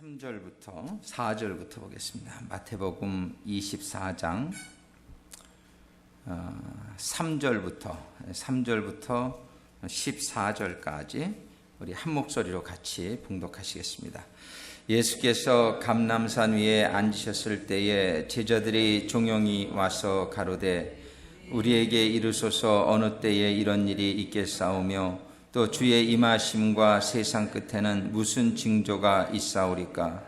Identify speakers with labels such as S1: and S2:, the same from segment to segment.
S1: 3절부터 4절부터 보겠습니다. 마태복음 24장 3절부터 14절까지 우리 한 목소리로 같이 봉독하시겠습니다. 예수께서 감람산 위에 앉으셨을 때에 제자들이 종용이 와서 가로되 우리에게 이르소서 어느 때에 이런 일이 있겠사오며 또 주의 임하심과 세상 끝에는 무슨 징조가 있사오리까?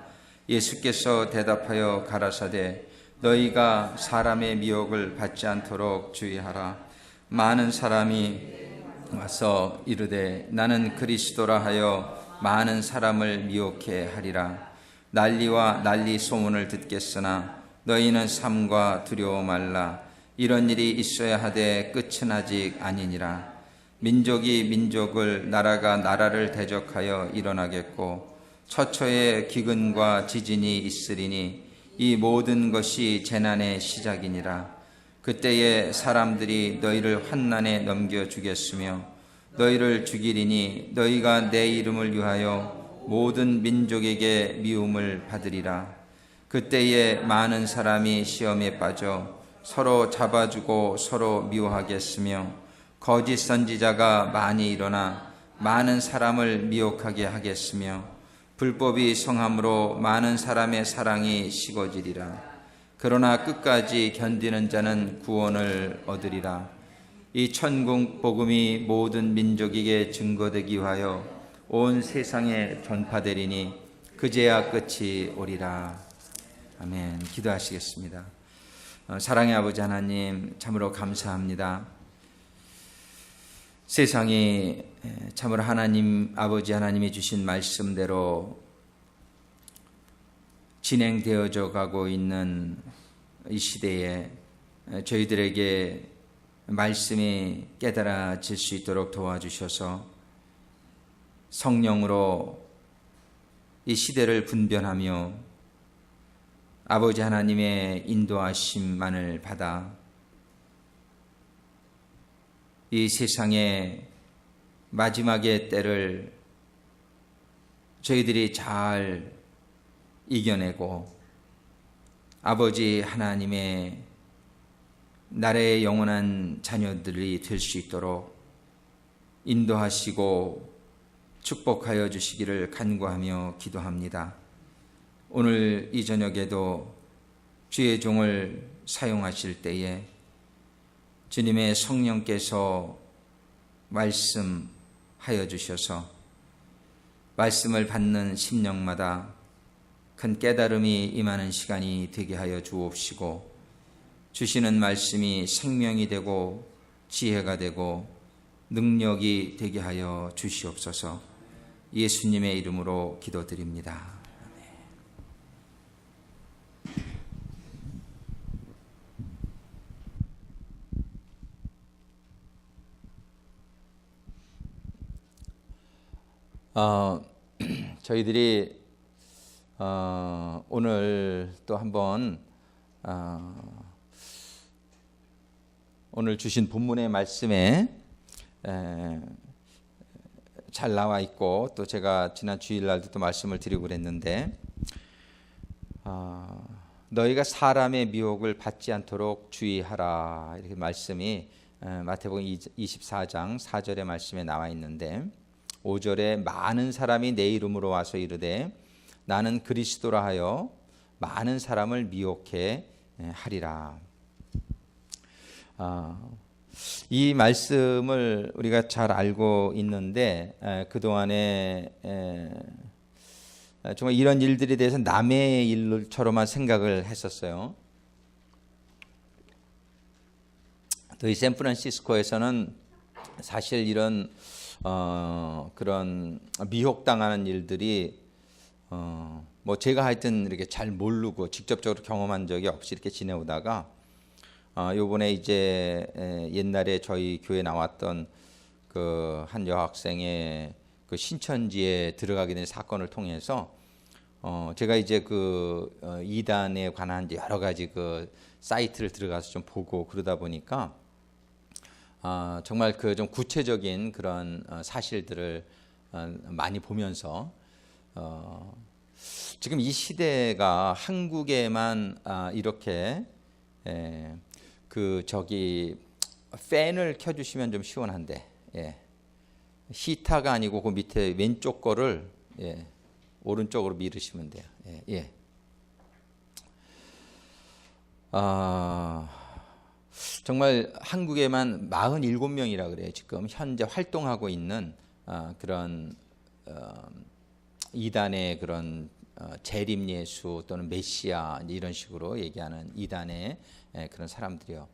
S1: 예수께서 대답하여 가라사대 너희가 사람의 미혹을 받지 않도록 주의하라. 많은 사람이 와서 이르되 나는 그리스도라 하여 많은 사람을 미혹해 하리라. 난리와 난리 소문을 듣겠으나 너희는 삼가 두려워 말라. 이런 일이 있어야 하되 끝은 아직 아니니라. 민족이 민족을 나라가 나라를 대적하여 일어나겠고 처처에 기근과 지진이 있으리니 이 모든 것이 재난의 시작이니라. 그때에 사람들이 너희를 환난에 넘겨주겠으며 너희를 죽이리니 너희가 내 이름을 위하여 모든 민족에게 미움을 받으리라. 그때에 많은 사람이 시험에 빠져 서로 잡아주고 서로 미워하겠으며 거짓 선지자가 많이 일어나 많은 사람을 미혹하게 하겠으며 불법이 성함으로 많은 사람의 사랑이 식어지리라. 그러나 끝까지 견디는 자는 구원을 얻으리라. 이 천국 복음이 모든 민족에게 증거되기 위하여 온 세상에 전파되리니 그제야 끝이 오리라. 아멘. 기도하시겠습니다. 사랑의 아버지 하나님, 참으로 감사합니다. 세상이 참으로 하나님, 아버지 하나님이 주신 말씀대로 진행되어져 가고 있는 이 시대에 저희들에게 말씀이 깨달아질 수 있도록 도와주셔서 성령으로 이 시대를 분별하며 아버지 하나님의 인도하심만을 받아 이 세상의 마지막의 때를 저희들이 잘 이겨내고 아버지 하나님의 나라의 영원한 자녀들이 될 수 있도록 인도하시고 축복하여 주시기를 간구하며 기도합니다. 오늘 이 저녁에도 주의 종을 사용하실 때에 주님의 성령께서 말씀하여 주셔서 말씀을 받는 심령마다 큰 깨달음이 임하는 시간이 되게 하여 주옵시고 주시는 말씀이 생명이 되고 지혜가 되고 능력이 되게 하여 주시옵소서. 예수님의 이름으로 기도드립니다. 저희들이 오늘 또 한번 오늘 주신 본문의 말씀에 잘 나와 있고 또 제가 지난 주일날도 또 말씀을 드리고 그랬는데 너희가 사람의 미혹을 받지 않도록 주의하라 이렇게 말씀이 마태복음 24장 4절의 말씀에 나와 있는데 5절에 많은 사람이 내 이름으로 와서 이르되 나는 그리스도라 하여 많은 사람을 미혹해 하리라. 이 말씀을 우리가 잘 알고 있는데 그동안에 정말 이런 일들에 대해서 남의 일처럼만 생각을 했었어요. 또 이 샌프란시스코에서는 사실 이런 그런 미혹당하는 일들이 뭐 제가 하여튼 이렇게 잘 모르고 직접적으로 경험한 적이 없이 이렇게 지내오다가 요번에 이제 옛날에 저희 교회 나왔던 그 한 여학생의 그 신천지에 들어가게 된 사건을 통해서 제가 이제 그 이단에 관한 여러 가지 그 사이트를 들어가서 좀 보고 그러다 보니까 정말 그 좀 구체적인 그런 사실들을 많이 보면서 지금 이 시대가 한국에만 이렇게 팬을 켜주시면 좀 시원한데, 히타가 아니고 그 밑에 왼쪽 거를 오른쪽으로 미루시면 돼요. 정말 한국에만 47명이라 그래요. 지금 현재 활동하고 있는 그런 이단의 그런 재림 예수 또는 메시아 이런 식으로 얘기하는 이단의 그런 사람들이요.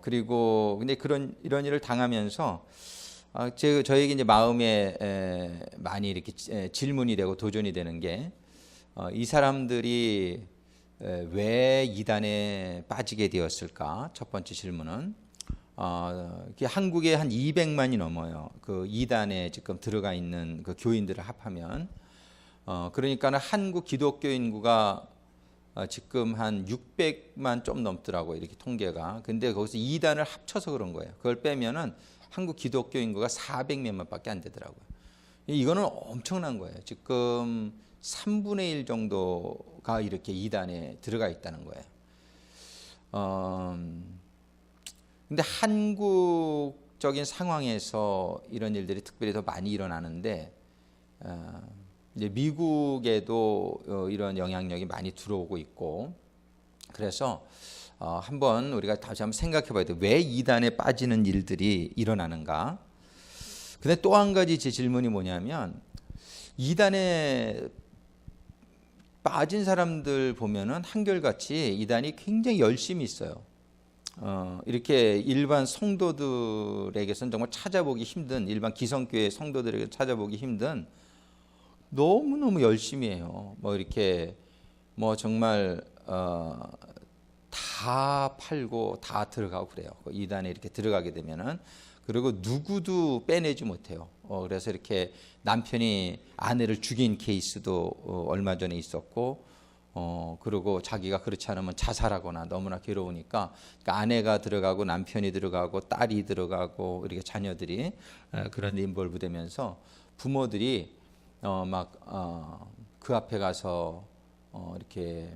S1: 그리고 근데 이런 일을 당하면서 저에게 이제 마음에 많이 이렇게 질문이 되고 도전이 되는 게 이 사람들이 왜 이단에 빠지게 되었을까? 첫 번째 질문은 한국에 한 200만이 넘어요. 그 이단에 지금 들어가 있는 그 교인들을 합하면 그러니까는 한국 기독교 인구가 지금 한 600만 좀 넘더라고요. 이렇게 통계가. 근데 거기서 이단을 합쳐서 그런 거예요. 그걸 빼면은 한국 기독교 인구가 400몇만밖에 안 되더라고요. 이거는 엄청난 거예요. 지금 3분의 1 정도가 이렇게 이단에 들어가 있다는 거예요. 근데 한국적인 상황에서 이런 일들이 특별히 더 많이 일어나는데 이제 미국에도 이런 영향력이 많이 들어오고 있고 그래서 한번 우리가 다시 한번 생각해 봐야 돼요. 왜 이단에 빠지는 일들이 일어나는가? 근데 또 한 가지 제 질문이 뭐냐면 이단에 빠진 사람들 보면은 한결같이 이단이 굉장히 열심히 있어요. 이렇게 일반 성도들에게서는 정말 찾아보기 힘든 일반 기성교회 성도들에게 찾아보기 힘든 너무너무 열심히 해요. 뭐 이렇게 뭐 정말 다 팔고 다 들어가고 그래요. 이단에 이렇게 들어가게 되면은 그리고 누구도 빼내지 못해요. 그래서 이렇게 남편이 아내를 죽인 케이스도 얼마 전에 있었고, 그리고 자기가 그렇지 않으면 자살하거나 너무나 괴로우니까 그러니까 아내가 들어가고 남편이 들어가고 딸이 들어가고 이렇게 자녀들이 그런 데 인볼브되면서 부모들이 그 앞에 가서 이렇게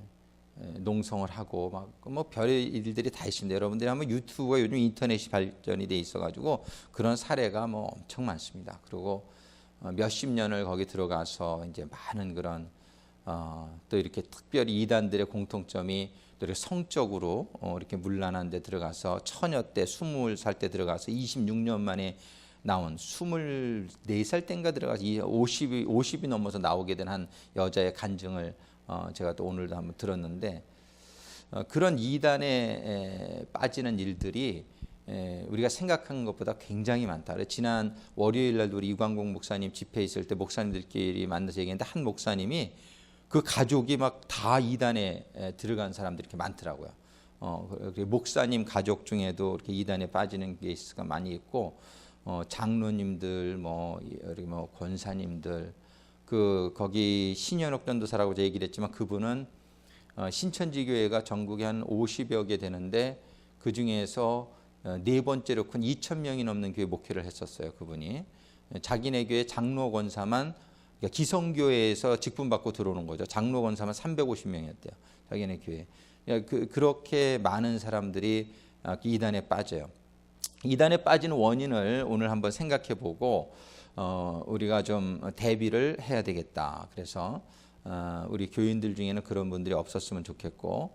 S1: 농성을 하고 막 뭐 별 일들이 다 있습니다. 여러분들이 한번 유튜브가 요즘 인터넷이 발전이 돼 있어가지고 그런 사례가 뭐 엄청 많습니다. 그리고 몇십 년을 거기 들어가서 이제 많은 그런 또 이렇게 특별히 이단들의 공통점이 또 이렇게 성적으로 이렇게 문란한 데 들어가서 처녀 때 20살 때 들어가서 26년 만에 나온 24살 땐가 들어가서 50이 넘어서 나오게 된 한 여자의 간증을 제가 또 오늘도 한번 들었는데 그런 이단에 빠지는 일들이 우리가 생각한 것보다 굉장히 많다. 지난 월요일 날도 우리 이광공 목사님 집회 있을 때 목사님들끼리 만나서 얘기했는데 한 목사님이 그 가족이 막 다 이단에 들어간 사람들이 이렇게 많더라고요. 목사님 가족 중에도 이렇게 이단에 빠지는 케이스가 많이 있고 장로님들 뭐 권사님들 거기 신현옥 전도사라고 제가 얘기를 했지만 그분은 신천지교회가 전국에 한 50여 개 되는데 그 중에서 네 번째로 큰 2,000명이 넘는 교회 목회를 했었어요. 그분이 자기네 교회 장로 권사만 그러니까 기성교회에서 직분받고 들어오는 거죠. 장로 권사만 350명이었대요. 자기네 교회. 그렇게 많은 사람들이 이단에 빠져요. 이단에 빠지는 원인을 오늘 한번 생각해 보고 우리가 좀 대비를 해야 되겠다. 그래서 우리 교인들 중에는 그런 분들이 없었으면 좋겠고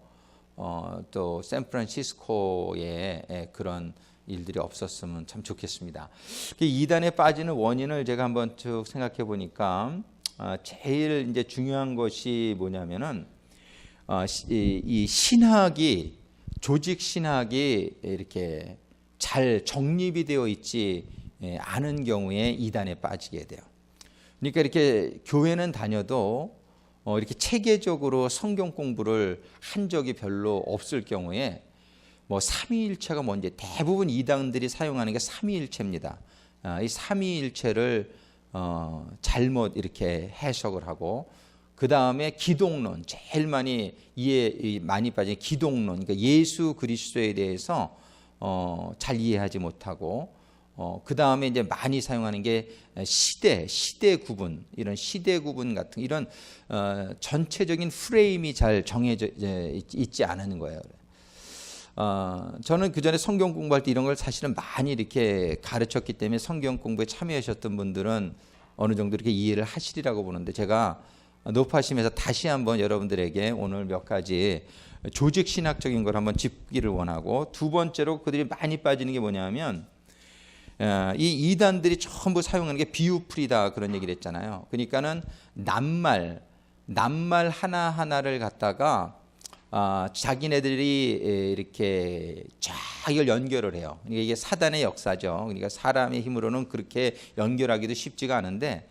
S1: 또 샌프란시스코에 그런 일들이 없었으면 참 좋겠습니다. 이단에 빠지는 원인을 제가 한번 쭉 생각해 보니까 제일 이제 중요한 것이 뭐냐면은 이 신학이 조직 신학이 이렇게 잘 정립이 되어 있지 않은 경우에 이단에 빠지게 돼요. 그러니까 이렇게 교회는 다녀도 이렇게 체계적으로 성경 공부를 한 적이 별로 없을 경우에 뭐 삼위일체가 뭔지 대부분 이단들이 사용하는 게 삼위일체입니다. 이 삼위일체를 잘못 이렇게 해석을 하고 그 다음에 기독론 제일 많이 많이 빠진 기독론 그러니까 예수 그리스도에 대해서 잘 이해하지 못하고 그 다음에 이제 많이 사용하는 게 시대 구분, 이런 시대 구분 같은 이런 전체적인 프레임이 잘 정해져 있지 않은 거예요. 저는 그 전에 성경 공부할 때 이런 걸 사실은 많이 이렇게 가르쳤기 때문에 성경 공부에 참여하셨던 분들은 어느 정도 이렇게 이해를 하시리라고 보는데, 제가 높아심에서 다시 한번 여러분들에게 오늘 몇 가지 조직 신학적인 걸 한번 짚기를 원하고, 두 번째로 그들이 많이 빠지는 게 뭐냐면 이 이단들이 전부 사용하는 게 비유풀이다, 그런 얘기를 했잖아요. 그러니까는 낱말 하나하나를 갖다가 자기네들이 이렇게 쫙 이걸 연결을 해요. 그러니까 이게 사단의 역사죠. 그러니까 사람의 힘으로는 그렇게 연결하기도 쉽지가 않은데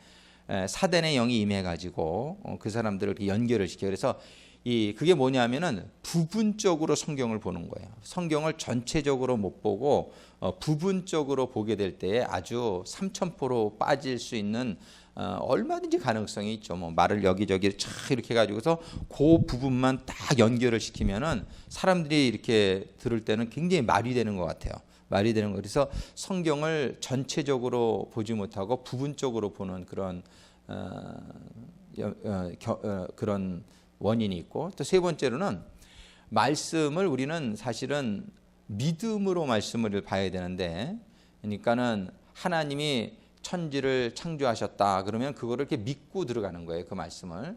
S1: 사단의 영이 임해가지고 그 사람들을 이렇게 연결을 시켜요. 그래서 그게 뭐냐면은 부분적으로 성경을 보는 거예요. 성경을 전체적으로 못 보고 부분적으로 보게 될 때 아주 삼천포로 빠질 수 있는 얼마든지 가능성이 있죠. 뭐 말을 여기저기 쫙 이렇게 해가지고서 그 부분만 딱 연결을 시키면은 사람들이 이렇게 들을 때는 굉장히 말이 되는 것 같아요. 말이 되는 거. 그래서 성경을 전체적으로 보지 못하고 부분적으로 보는 그런 그런 원인이 있고, 또 세 번째로는 말씀을 우리는 사실은 믿음으로 말씀을 봐야 되는데, 그러니까는 하나님이 천지를 창조하셨다 그러면 그거를 이렇게 믿고 들어가는 거예요, 그 말씀을.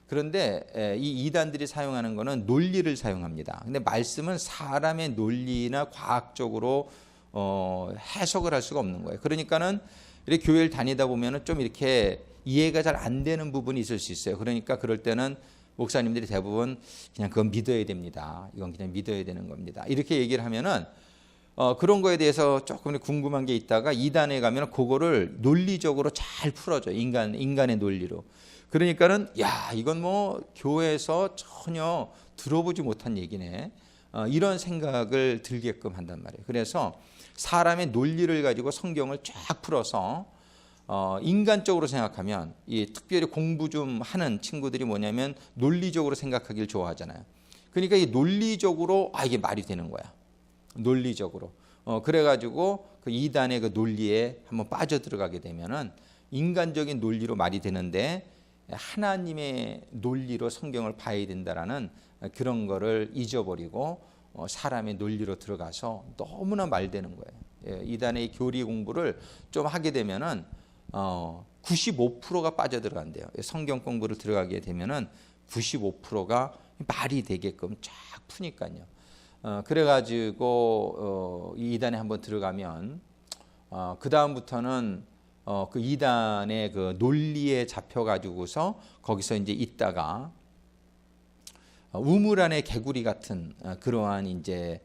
S1: 그런데 이 이단들이 사용하는 거는 논리를 사용합니다. 근데 말씀은 사람의 논리나 과학적으로 해석을 할 수가 없는 거예요. 그러니까는 이렇게 교회를 다니다 보면은 좀 이렇게 이해가 잘 안 되는 부분이 있을 수 있어요. 그러니까 그럴 때는 목사님들이 대부분 그냥 그건 믿어야 됩니다. 이건 그냥 믿어야 되는 겁니다. 이렇게 얘기를 하면은 그런 거에 대해서 조금 궁금한 게 있다가 이단에 가면 그거를 논리적으로 잘 풀어줘요. 인간의 논리로. 그러니까는 이건 뭐 교회에서 전혀 들어보지 못한 얘기네. 이런 생각을 들게끔 한단 말이에요. 그래서 사람의 논리를 가지고 성경을 쫙 풀어서 인간적으로 생각하면, 특별히 공부 좀 하는 친구들이 뭐냐면 논리적으로 생각하기를 좋아하잖아요. 그러니까 이 논리적으로 이게 말이 되는 거야. 논리적으로. 그래가지고 그 이단의 그 논리에 한번 빠져 들어가게 되면은 인간적인 논리로 말이 되는데 하나님의 논리로 성경을 봐야 된다라는 그런 거를 잊어버리고 사람의 논리로 들어가서 너무나 말되는 거예요. 이단의 교리 공부를 좀 하게 되면은 95%가 빠져들어간대요. 성경 공부를 들어가게 되면은 95%가 말이 되게끔 쫙 푸니까요. 그래가지고 이 이단에 한번 들어가면 그 다음부터는 그 이단의 그 논리에 잡혀가지고서 거기서 이제 있다가 우물 안의 개구리 같은 그러한 이제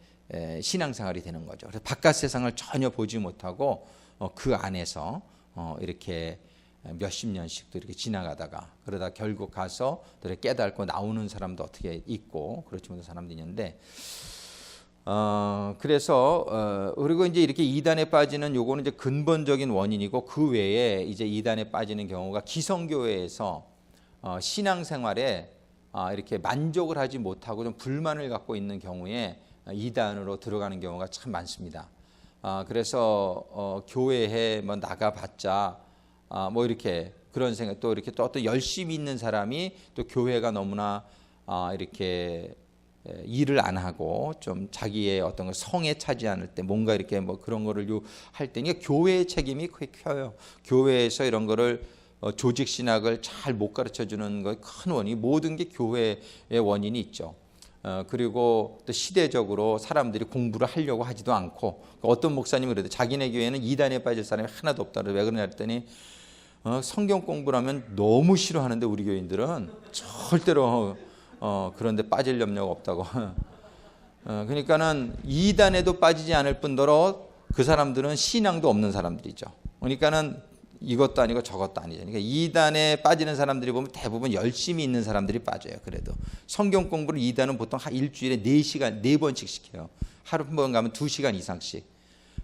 S1: 신앙생활이 되는 거죠. 그래서 바깥 세상을 전혀 보지 못하고 그 안에서 이렇게 몇십 년씩도 이렇게 지나가다가 그러다 결국 가서 깨닫고 나오는 사람도 어떻게 있고 그렇지 못한 사람도 있는데, 그래서 그리고 이제 이렇게 이단에 빠지는 요거는 이제 근본적인 원인이고, 그 외에 이제 이단에 빠지는 경우가 기성교회에서 신앙생활에 이렇게 만족을 하지 못하고 좀 불만을 갖고 있는 경우에 이단으로 들어가는 경우가 참 많습니다. 그래서 교회에 뭐 나가봤자 뭐 이렇게 그런 생각, 또 이렇게 또 열심히 있는 사람이 또 교회가 너무나 이렇게 일을 안 하고 좀 자기의 어떤 걸 성에 차지 않을 때 뭔가 이렇게 뭐 그런 거를 할 때, 그러니까 교회의 책임이 커요. 교회에서 이런 거를 조직 신학을 잘 못 가르쳐 주는 거 큰 원인, 모든 게 교회의 원인이 있죠. 그리고 또 시대적으로 사람들이 공부를 하려고 하지도 않고, 어떤 목사님이 그래도 자기네 교회는 이단에 빠질 사람이 하나도 없다. 왜 그러냐 했더니 성경 공부를 하면 너무 싫어하는데 우리 교인들은 절대로 그런데 빠질 염려가 없다고. 그러니까는 이단에도 빠지지 않을 뿐더러 그 사람들은 신앙도 없는 사람들이죠. 그러니까는 이것도 아니고 저것도 아니죠. 그러니까 이단에 빠지는 사람들이 보면 대부분 열심히 있는 사람들이 빠져요. 그래도 성경 공부를 이단은 보통 일주일에 4시간 4번씩 시켜요. 하루 한 번 가면 2시간 이상씩.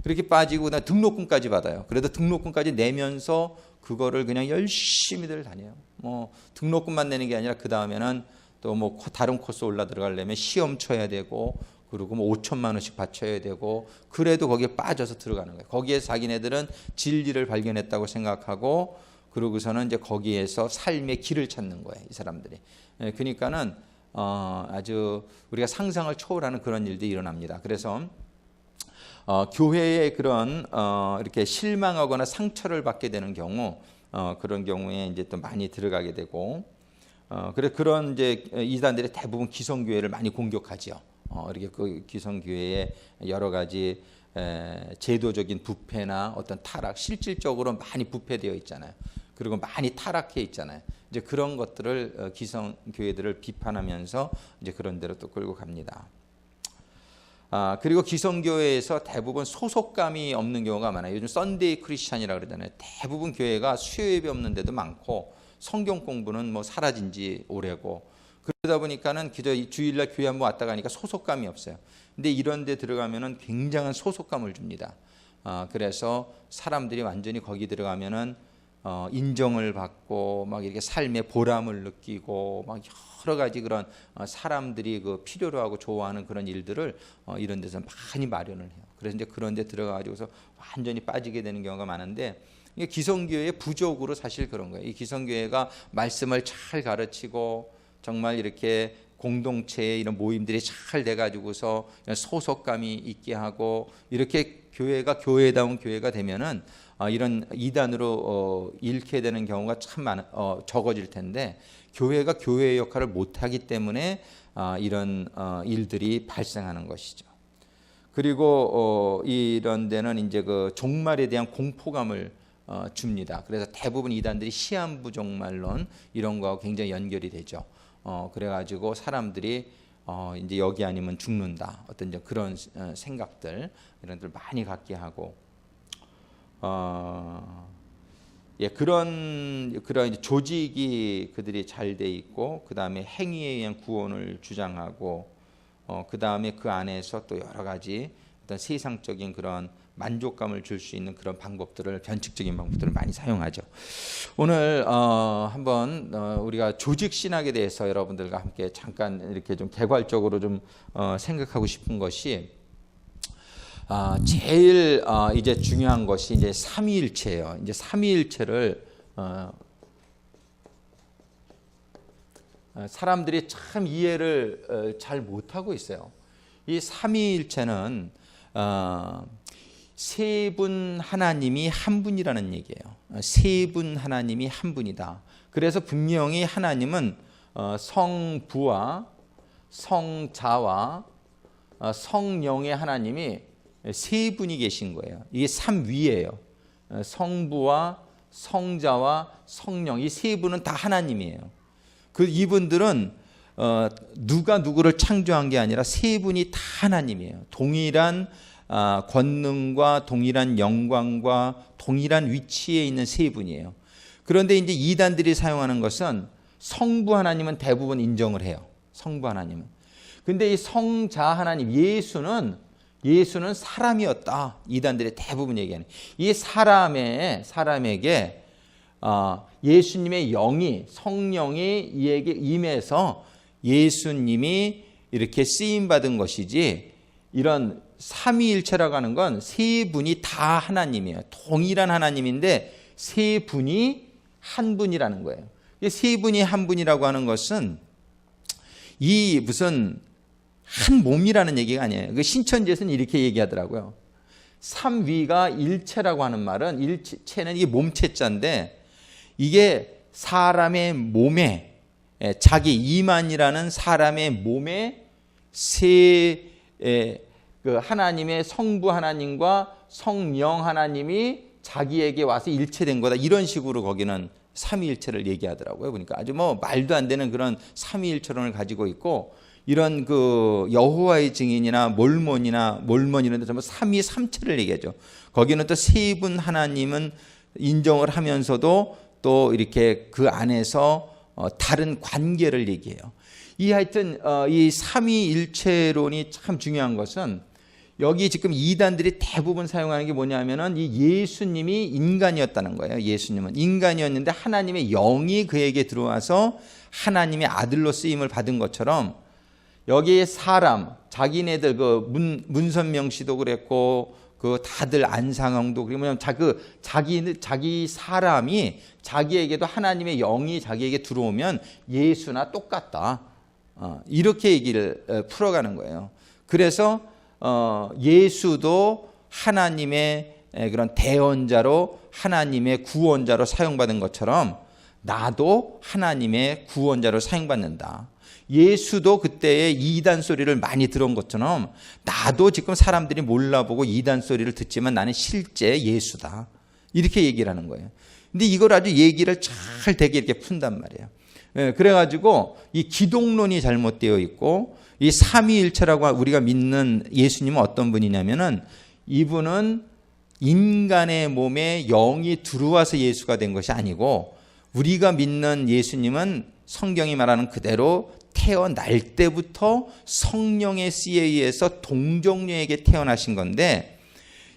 S1: 그렇게 빠지고 나 등록금까지 받아요. 그래도 등록금까지 내면서 그거를 그냥 열심히들 다녀요. 뭐 등록금만 내는 게 아니라 그 다음에는 또 뭐 다른 코스 올라 들어가려면 시험 쳐야 되고, 그리고 뭐 5천만 원씩 바쳐야 되고 그래도 거기에 빠져서 들어가는 거예요. 거기에 자기네들은 진리를 발견했다고 생각하고 그러고서는 이제 거기에서 삶의 길을 찾는 거예요. 이 사람들이. 그러니까는 아주 우리가 상상을 초월하는 그런 일들이 일어납니다. 그래서 교회에 그런 이렇게 실망하거나 상처를 받게 되는 경우 그런 경우에 이제 또 많이 들어가게 되고 그래 그런 이제 이단들이 대부분 기성교회를 많이 공격하죠. 이렇게 그 기성교회에 여러 가지 제도적인 부패나 어떤 타락, 실질적으로 많이 부패되어 있잖아요. 그리고 많이 타락해 있잖아요. 이제 그런 것들을 기성교회들을 비판하면서 이제 그런 데로 또 끌고 갑니다. 그리고 기성교회에서 대부분 소속감이 없는 경우가 많아요. 요즘 썬데이 크리스찬이라고 그러잖아요. 대부분 교회가 수요예배 없는 데도 많고 성경 공부는 뭐 사라진 지 오래고 그러다 보니까는 그저 주일날 교회 한번 왔다 가니까 소속감이 없어요. 근데 이런 데 들어가면은 굉장한 소속감을 줍니다. 그래서 사람들이 완전히 거기 들어가면은 인정을 받고 막 이렇게 삶의 보람을 느끼고 막 여러 가지 그런 사람들이 그 필요로 하고 좋아하는 그런 일들을 이런 데서 많이 마련을 해요. 그래서 이제 그런 데 들어가 가지고서 완전히 빠지게 되는 경우가 많은데 이게 기성교회의 부족으로 사실 그런 거예요. 이 기성교회가 말씀을 잘 가르치고 정말 이렇게 공동체의 이런 모임들이 잘 돼가지고서 소속감이 있게 하고 이렇게 교회가 교회다운 교회가 되면은 이런 이단으로 잃게 되는 경우가 참 적어질 텐데 교회가 교회의 역할을 못하기 때문에 이런 일들이 발생하는 것이죠. 그리고 이런 데는 이제 그 종말에 대한 공포감을 줍니다. 그래서 대부분 이단들이 시한부 종말론 이런 거하고 굉장히 연결이 되죠. 그래가지고 사람들이 이제 여기 아니면 죽는다. 어떤 이제 그런 생각들 이런 들 많이 갖게 하고 그런 이제 조직이 그들이 잘 돼 있고 그 다음에 행위에 의한 구원을 주장하고 그 다음에 그 안에서 또 여러 가지 어떤 세상적인 그런 만족감을 줄 수 있는 그런 방법들을 변칙적인 방법들을 많이 사용하죠. 오늘 한번 우리가 조직 신학에 대해서 여러분들과 함께 잠깐 이렇게 좀 개괄적으로 좀 생각하고 싶은 것이 제일 이제 중요한 것이 이제 삼위일체예요. 이제 삼위일체를 사람들이 참 이해를 잘 못하고 있어요. 이 삼위일체는 세 분 하나님이 한 분이라는 얘기예요. 세 분 하나님이 한 분이다. 그래서 분명히 하나님은 성부와 성자와 성령의 하나님이 세 분이 계신 거예요. 이게 삼위예요. 성부와 성자와 성령 이 세 분은 다 하나님이에요. 그 이분들은 누가 누구를 창조한 게 아니라 세 분이 다 하나님이에요. 동일한 권능과 동일한 영광과 동일한 위치에 있는 세 분이에요. 그런데 이제 이단들이 사용하는 것은 성부 하나님은 대부분 인정을 해요. 성부 하나님은. 근데 이 성자 하나님 예수는 사람이었다. 이단들이 대부분 얘기하는. 이 사람에게 예수님의 영이 성령이 이에게 임해서 예수님이 이렇게 쓰임 받은 것이지 이런 삼위일체라고 하는 건 세 분이 다 하나님이에요. 동일한 하나님인데 세 분이 한 분이라는 거예요. 세 분이 한 분이라고 하는 것은 이 무슨 한 몸이라는 얘기가 아니에요. 그 신천지에서는 이렇게 얘기하더라고요. 삼위가 일체라고 하는 말은 일체는 이게 몸체자인데 이게 사람의 몸에 자기 이만이라는 사람의 몸에 그 하나님의 성부 하나님과 성령 하나님이 자기에게 와서 일체된 거다. 이런 식으로 거기는 삼위일체를 얘기하더라고요. 그러니까 아주 뭐 말도 안 되는 그런 삼위일체론을 가지고 있고 이런 그 여호와의 증인이나 몰몬 이런 데 전부 삼위삼체를 얘기하죠. 거기는 또 세 분 하나님은 인정을 하면서도 또 이렇게 그 안에서 다른 관계를 얘기해요. 하여튼 이 삼위일체론이 참 중요한 것은 여기 지금 이단들이 대부분 사용하는 게 뭐냐면은 이 예수님이 인간이었다는 거예요. 예수님은 인간이었는데 하나님의 영이 그에게 들어와서 하나님의 아들로 쓰임을 받은 것처럼 여기에 사람, 자기네들 문선명 씨도 그랬고 다들 안상홍도 그러면 자기 사람이 자기에게도 하나님의 영이 자기에게 들어오면 예수나 똑같다. 이렇게 얘기를 풀어가는 거예요. 그래서 예수도 하나님의 그런 대언자로 하나님의 구원자로 사용받은 것처럼 나도 하나님의 구원자로 사용받는다. 예수도 그때의 이단 소리를 많이 들은 것처럼 나도 지금 사람들이 몰라보고 이단 소리를 듣지만 나는 실제 예수다. 이렇게 얘기를 하는 거예요. 근데 이걸 아주 얘기를 잘 되게 이렇게 푼단 말이에요. 그래가지고 이 기독론이 잘못되어 있고 이 삼위일체라고 우리가 믿는 예수님은 어떤 분이냐면은 이분은 인간의 몸에 영이 들어와서 예수가 된 것이 아니고 우리가 믿는 예수님은 성경이 말하는 그대로 태어날 때부터 성령의 씨에 의해서 동정녀에게 태어나신 건데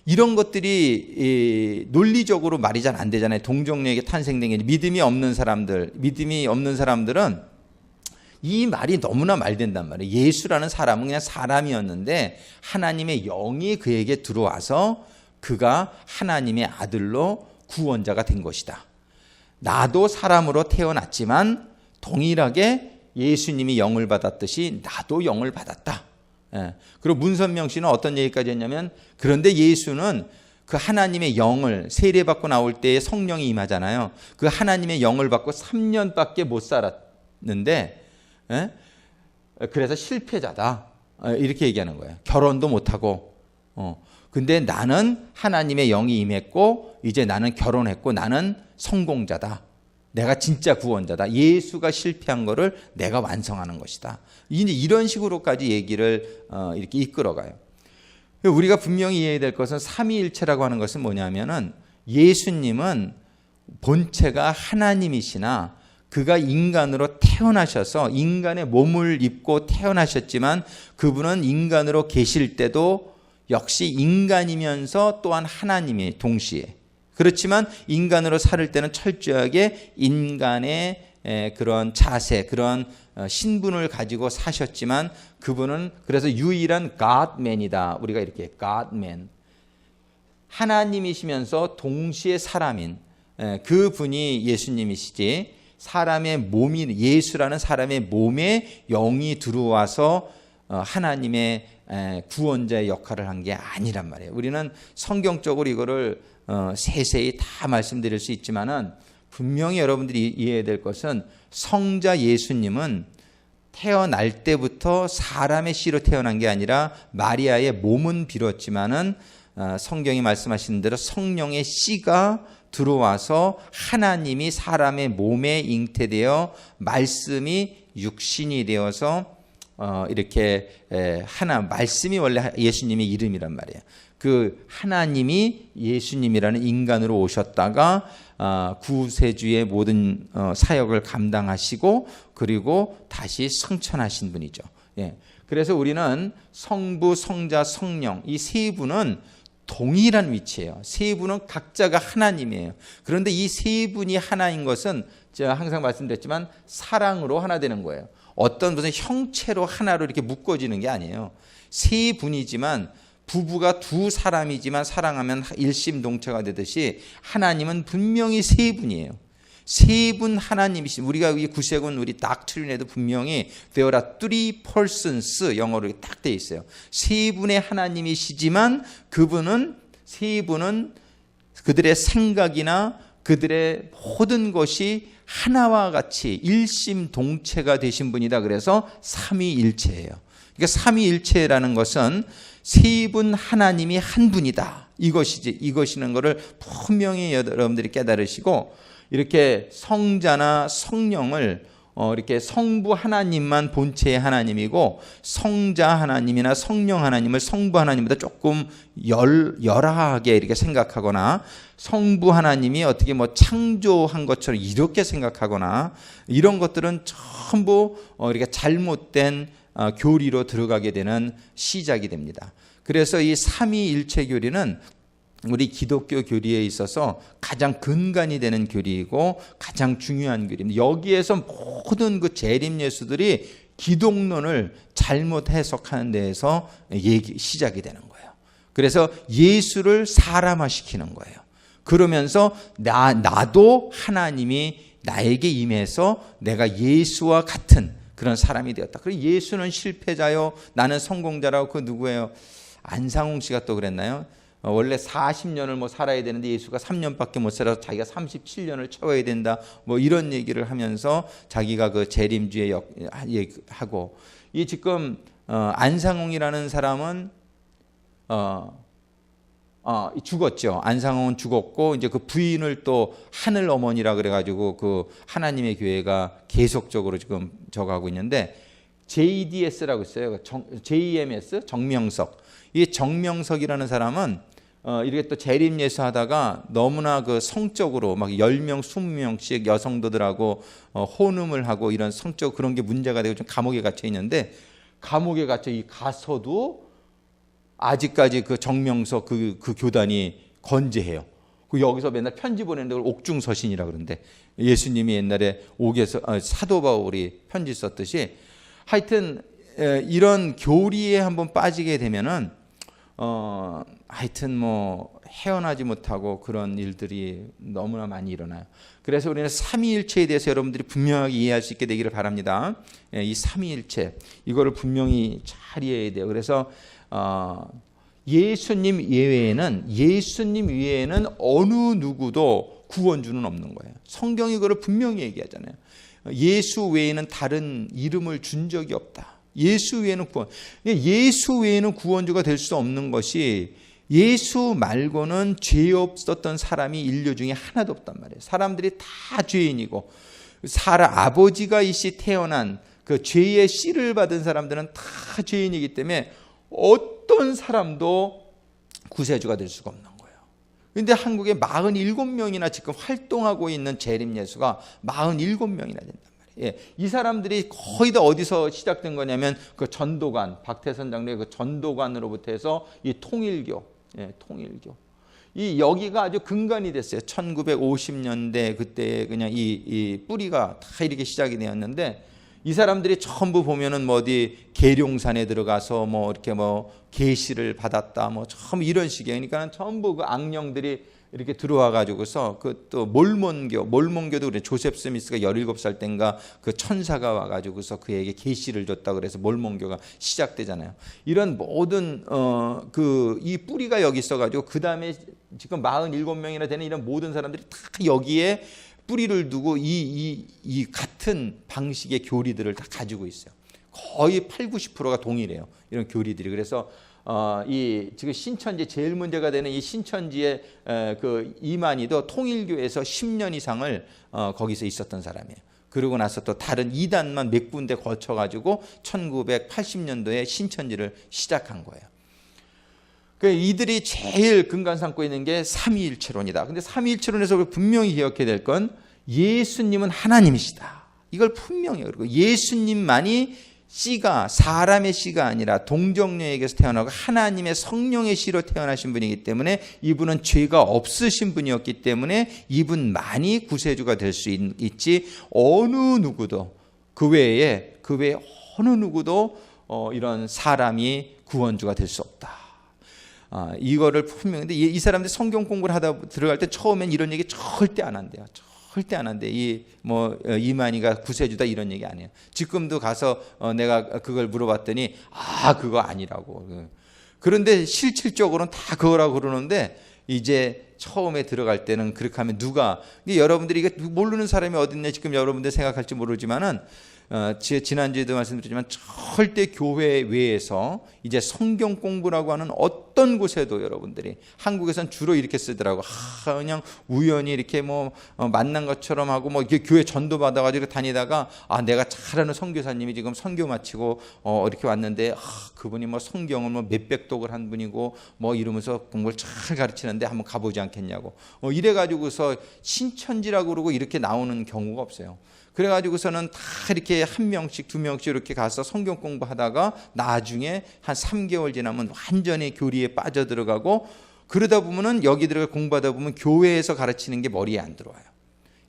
S1: 이런 것들이 논리적으로 말이 잘 안 되잖아요. 동정녀에게 탄생된 게 믿음이 없는 사람들은 이 말이 너무나 말된단 말이에요. 예수라는 사람은 그냥 사람이었는데 하나님의 영이 그에게 들어와서 그가 하나님의 아들로 구원자가 된 것이다. 나도 사람으로 태어났지만 동일하게 예수님이 영을 받았듯이 나도 영을 받았다. 그리고 문선명 씨는 어떤 얘기까지 했냐면 그런데 예수는 그 하나님의 영을 세례받고 나올 때에 성령이 임하잖아요. 그 하나님의 영을 받고 3년밖에 못 살았는데 그래서 실패자다. 이렇게 얘기하는 거예요. 결혼도 못하고 근데 나는 하나님의 영이 임했고 이제 나는 결혼했고 나는 성공자다. 내가 진짜 구원자다. 예수가 실패한 거를 내가 완성하는 것이다. 이제 이런 식으로까지 얘기를 이렇게 이끌어가요. 우리가 분명히 이해해야 될 것은 삼위일체라고 하는 것은 뭐냐면은 예수님은 본체가 하나님이시나 그가 인간으로 태어나셔서 인간의 몸을 입고 태어나셨지만 그분은 인간으로 계실 때도 역시 인간이면서 또한 하나님이 동시에 그렇지만 인간으로 살 때는 철저하게 인간의 그런 자세, 그런 신분을 가지고 사셨지만 그분은 그래서 유일한 God-man이다. 우리가 이렇게 God-man. 하나님이시면서 동시에 사람인 그분이 예수님이시지 사람의 몸이 예수라는 사람의 몸에 영이 들어와서 하나님의 구원자의 역할을 한 게 아니란 말이에요. 우리는 성경적으로 이거를 세세히 다 말씀드릴 수 있지만은 분명히 여러분들이 이해해야 될 것은 성자 예수님은 태어날 때부터 사람의 씨로 태어난 게 아니라 마리아의 몸은 빌었지만은 성경이 말씀하시는 대로 성령의 씨가 들어와서 하나님이 사람의 몸에 잉태되어 말씀이 육신이 되어서 이렇게 말씀이 원래 예수님의 이름이란 말이에요. 그 하나님이 예수님이라는 인간으로 오셨다가 구세주의 모든 사역을 감당하시고 그리고 다시 승천하신 분이죠. 그래서 우리는 성부, 성자, 성령 이 세 분은 동일한 위치예요. 세 분은 각자가 하나님이에요. 그런데 이 세 분이 하나인 것은 제가 항상 말씀드렸지만 사랑으로 하나 되는 거예요. 어떤 무슨 형체로 하나로 이렇게 묶어지는 게 아니에요. 세 분이지만 부부가 두 사람이지만 사랑하면 일심동체가 되듯이 하나님은 분명히 세 분이에요. 세 분 하나님이신 우리가 이 구세군 우리 doctrine에도 분명히 there are three persons 영어로 딱 돼 있어요. 세 분의 하나님이시지만 세 분은 그들의 생각이나 그들의 모든 것이 하나와 같이 일심동체가 되신 분이다. 그래서 삼위일체예요. 그러니까 삼위일체라는 것은 세 분 하나님이 한 분이다. 이것이는 거를 분명히 여러분들이 깨달으시고 이렇게 성자나 성령을 이렇게 성부 하나님만 본체의 하나님이고 성자 하나님이나 성령 하나님을 성부 하나님보다 조금 열하게 이렇게 생각하거나 성부 하나님이 어떻게 뭐 창조한 것처럼 이렇게 생각하거나 이런 것들은 전부 이렇게 잘못된 교리로 들어가게 되는 시작이 됩니다. 그래서 이 삼위일체 교리는 우리 기독교 교리에 있어서 가장 근간이 되는 교리이고 가장 중요한 교리입니다. 여기에서 모든 그 재림 예수들이 기독론을 잘못 해석하는 데에서 시작이 되는 거예요. 그래서 예수를 사람화시키는 거예요. 그러면서 나도 하나님이 나에게 임해서 내가 예수와 같은 그런 사람이 되었다. 그리고 예수는 실패자요, 나는 성공자라고. 그 누구예요? 안상홍 씨가 또 그랬나요? 원래 40년을 뭐 살아야 되는데 예수가 3년밖에 못 살아서 자기가 37년을 채워야 된다. 뭐 이런 얘기를 하면서 자기가 그 재림주의 하고, 이 지금 안상홍이라는 사람은 죽었죠. 안상홍은 죽었고, 이제 그 부인을 또 하늘 어머니라 그래가지고 그 하나님의 교회가 계속적으로 지금 저거하고 있는데, JDS라고 있어요. JMS 정명석. 이 정명석이라는 사람은 이렇게 또 재림 예수하다가 너무나 그 성적으로 막 10명, 20명씩 여성도들하고 혼음을 하고 이런 성적 그런 게 문제가 되고 좀 감옥에 갇혀 있는데, 감옥에 갇혀 가서도 아직까지 그 정명석 그 교단이 건재해요. 그 여기서 맨날 편지 보내는데 그걸 옥중서신이라 그러는데, 예수님이 옛날에 옥에서 사도 바울이 편지 썼듯이, 하여튼 이런 교리에 한번 빠지게 되면은 하여튼 뭐 헤어나지 못하고 그런 일들이 너무나 많이 일어나요. 그래서 우리는 삼위일체에 대해서 여러분들이 분명하게 이해할 수 있게 되기를 바랍니다. 이 삼위일체, 이거를 분명히 잘 이해해야 돼요. 그래서 예수님 외에는 어느 누구도 구원주는 없는 거예요. 성경이 그걸 분명히 얘기하잖아요. 예수 외에는 다른 이름을 준 적이 없다. 예수 외에는 예수 외에는 구원주가 될 수 없는 것이, 예수 말고는 죄 없었던 사람이 인류 중에 하나도 없단 말이에요. 사람들이 다 죄인이고, 아버지가 이씨 태어난 그 죄의 씨를 받은 사람들은 다 죄인이기 때문에 어떤 사람도 구세주가 될 수가 없는 거예요. 그런데 한국에 47명이나 지금 활동하고 있는 재림 예수가 47명이나 된단 말이에요. 예, 이 사람들이 거의 다 어디서 시작된 거냐면 그 전도관, 박태선 장로의 그 전도관으로부터 해서 이 통일교, 통일교. 이 여기가 아주 근간이 됐어요. 1950년대 그때 그냥 이 뿌리가 다 이렇게 시작이 되었는데, 이 사람들이 전부 보면은 뭐 어디 계룡산에 들어가서 뭐 이렇게 뭐 계시를 받았다, 뭐 전부 이런 식이에요. 그러니까 전부 그 악령들이 이렇게 들어와 가지고서 그 또 몰몬교도 그래. 조셉 스미스가 17살 땐가 그 천사가 와 가지고서 그에게 계시를 줬다 그래서 몰몬교가 시작되잖아요. 이런 모든 그 이 뿌리가 여기 있어 가지고 그다음에 지금 47명이나 되는 이런 모든 사람들이 다 여기에 뿌리를 두고 이 같은 방식의 교리들을 다 가지고 있어요. 거의 80-90%가 동일해요. 이런 교리들이. 그래서 이 지금 신천지 제일 문제가 되는 이 신천지의 그 이만희도 통일교에서 10년 이상을 거기서 있었던 사람이에요. 그러고 나서 또 다른 이단만 몇 군데 거쳐가지고 1980년도에 신천지를 시작한 거예요. 그러니까 이들이 제일 근간 삼고 있는 게 삼위일체론이다. 근데 삼위일체론에서 분명히 기억해야 될 건 예수님은 하나님이시다. 이걸 분명히, 그리고 예수님만이 씨가 사람의 씨가 아니라 동정녀에게서 태어나고 하나님의 성령의 씨로 태어나신 분이기 때문에, 이분은 죄가 없으신 분이었기 때문에 이분만이 구세주가 될 수 있지, 어느 누구도 그 외에 어느 누구도 이런 사람이 구원주가 될 수 없다. 이거를 분명히. 근데 이 사람들이 성경 공부를 하다 들어갈 때 처음엔 이런 얘기 절대 안 한대요. 절대 안 한대. 이만희가 구세주다 이런 얘기 안 해요. 지금도 가서 내가 그걸 물어봤더니 그거 아니라고. 그런데 실질적으로는 다 그거라고 그러는데, 이제 처음에 들어갈 때는 그렇게 하면 여러분들이 이게 모르는 사람이 어딨냐 지금 여러분들 생각할지 모르지만은, 지난주에도 말씀드렸지만 절대 교회 외에서 이제 성경 공부라고 하는 어떤 곳에도, 여러분들이 한국에선 주로 이렇게 쓰더라고. 그냥 우연히 이렇게 뭐 만난 것처럼 하고 뭐 이렇게 교회 전도 받아가지고 다니다가 내가 잘 아는 선교사님이 지금 선교 마치고 이렇게 왔는데 그분이 뭐 성경을 뭐 몇백 독을 한 분이고 뭐 이러면서 공부를 잘 가르치는데 한번 가보지 않겠냐고 이래가지고서 신천지라고 그러고 이렇게 나오는 경우가 없어요. 그래가지고서는 다 이렇게 한 명씩 두 명씩 이렇게 가서 성경 공부하다가 나중에 한 3개월 지나면 완전히 교리에 빠져들어가고, 그러다 보면은 여기 들어가 공부하다 보면 교회에서 가르치는 게 머리에 안 들어와요.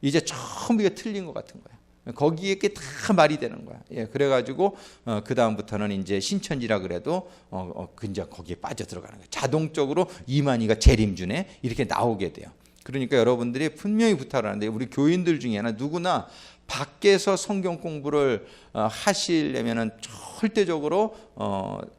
S1: 이제 전부 이게 틀린 것 같은 거예요. 거기에 다 말이 되는 거야. 예, 그래가지고 그 다음부터는 이제 신천지라 그래도 이제 거기에 빠져 들어가는 거야. 자동적으로 이만희가 재림주네 이렇게 나오게 돼요. 그러니까 여러분들이 분명히 부탁을 하는데 우리 교인들 중에는 누구나 밖에서 성경 공부를 하시려면은 절대적으로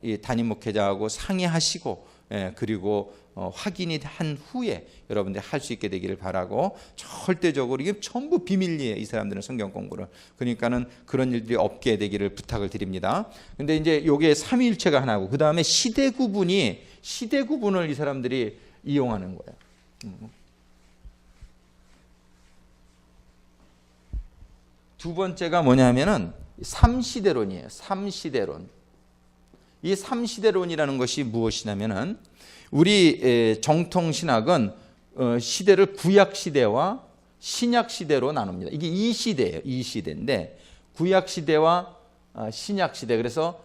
S1: 이 담임 목회자하고 상의하시고, 예, 그리고 확인이 한 후에 여러분들이 할 수 있게 되기를 바라고, 절대적으로 이게 전부 비밀리에 이 사람들은 성경 공부를. 그러니까는 그런 일들이 없게 되기를 부탁을 드립니다. 근데 이제 요게 삼위일체가 하나고, 그 다음에 시대 구분을 이 사람들이 이용하는 거예요. 두 번째가 뭐냐면은 삼시대론이에요. 삼시대론. 이 삼시대론이라는 것이 무엇이냐면은 우리 정통 신학은 시대를 구약 시대와 신약 시대로 나눕니다. 이게 이 시대예요. 이 시대인데 구약 시대와 신약 시대. 그래서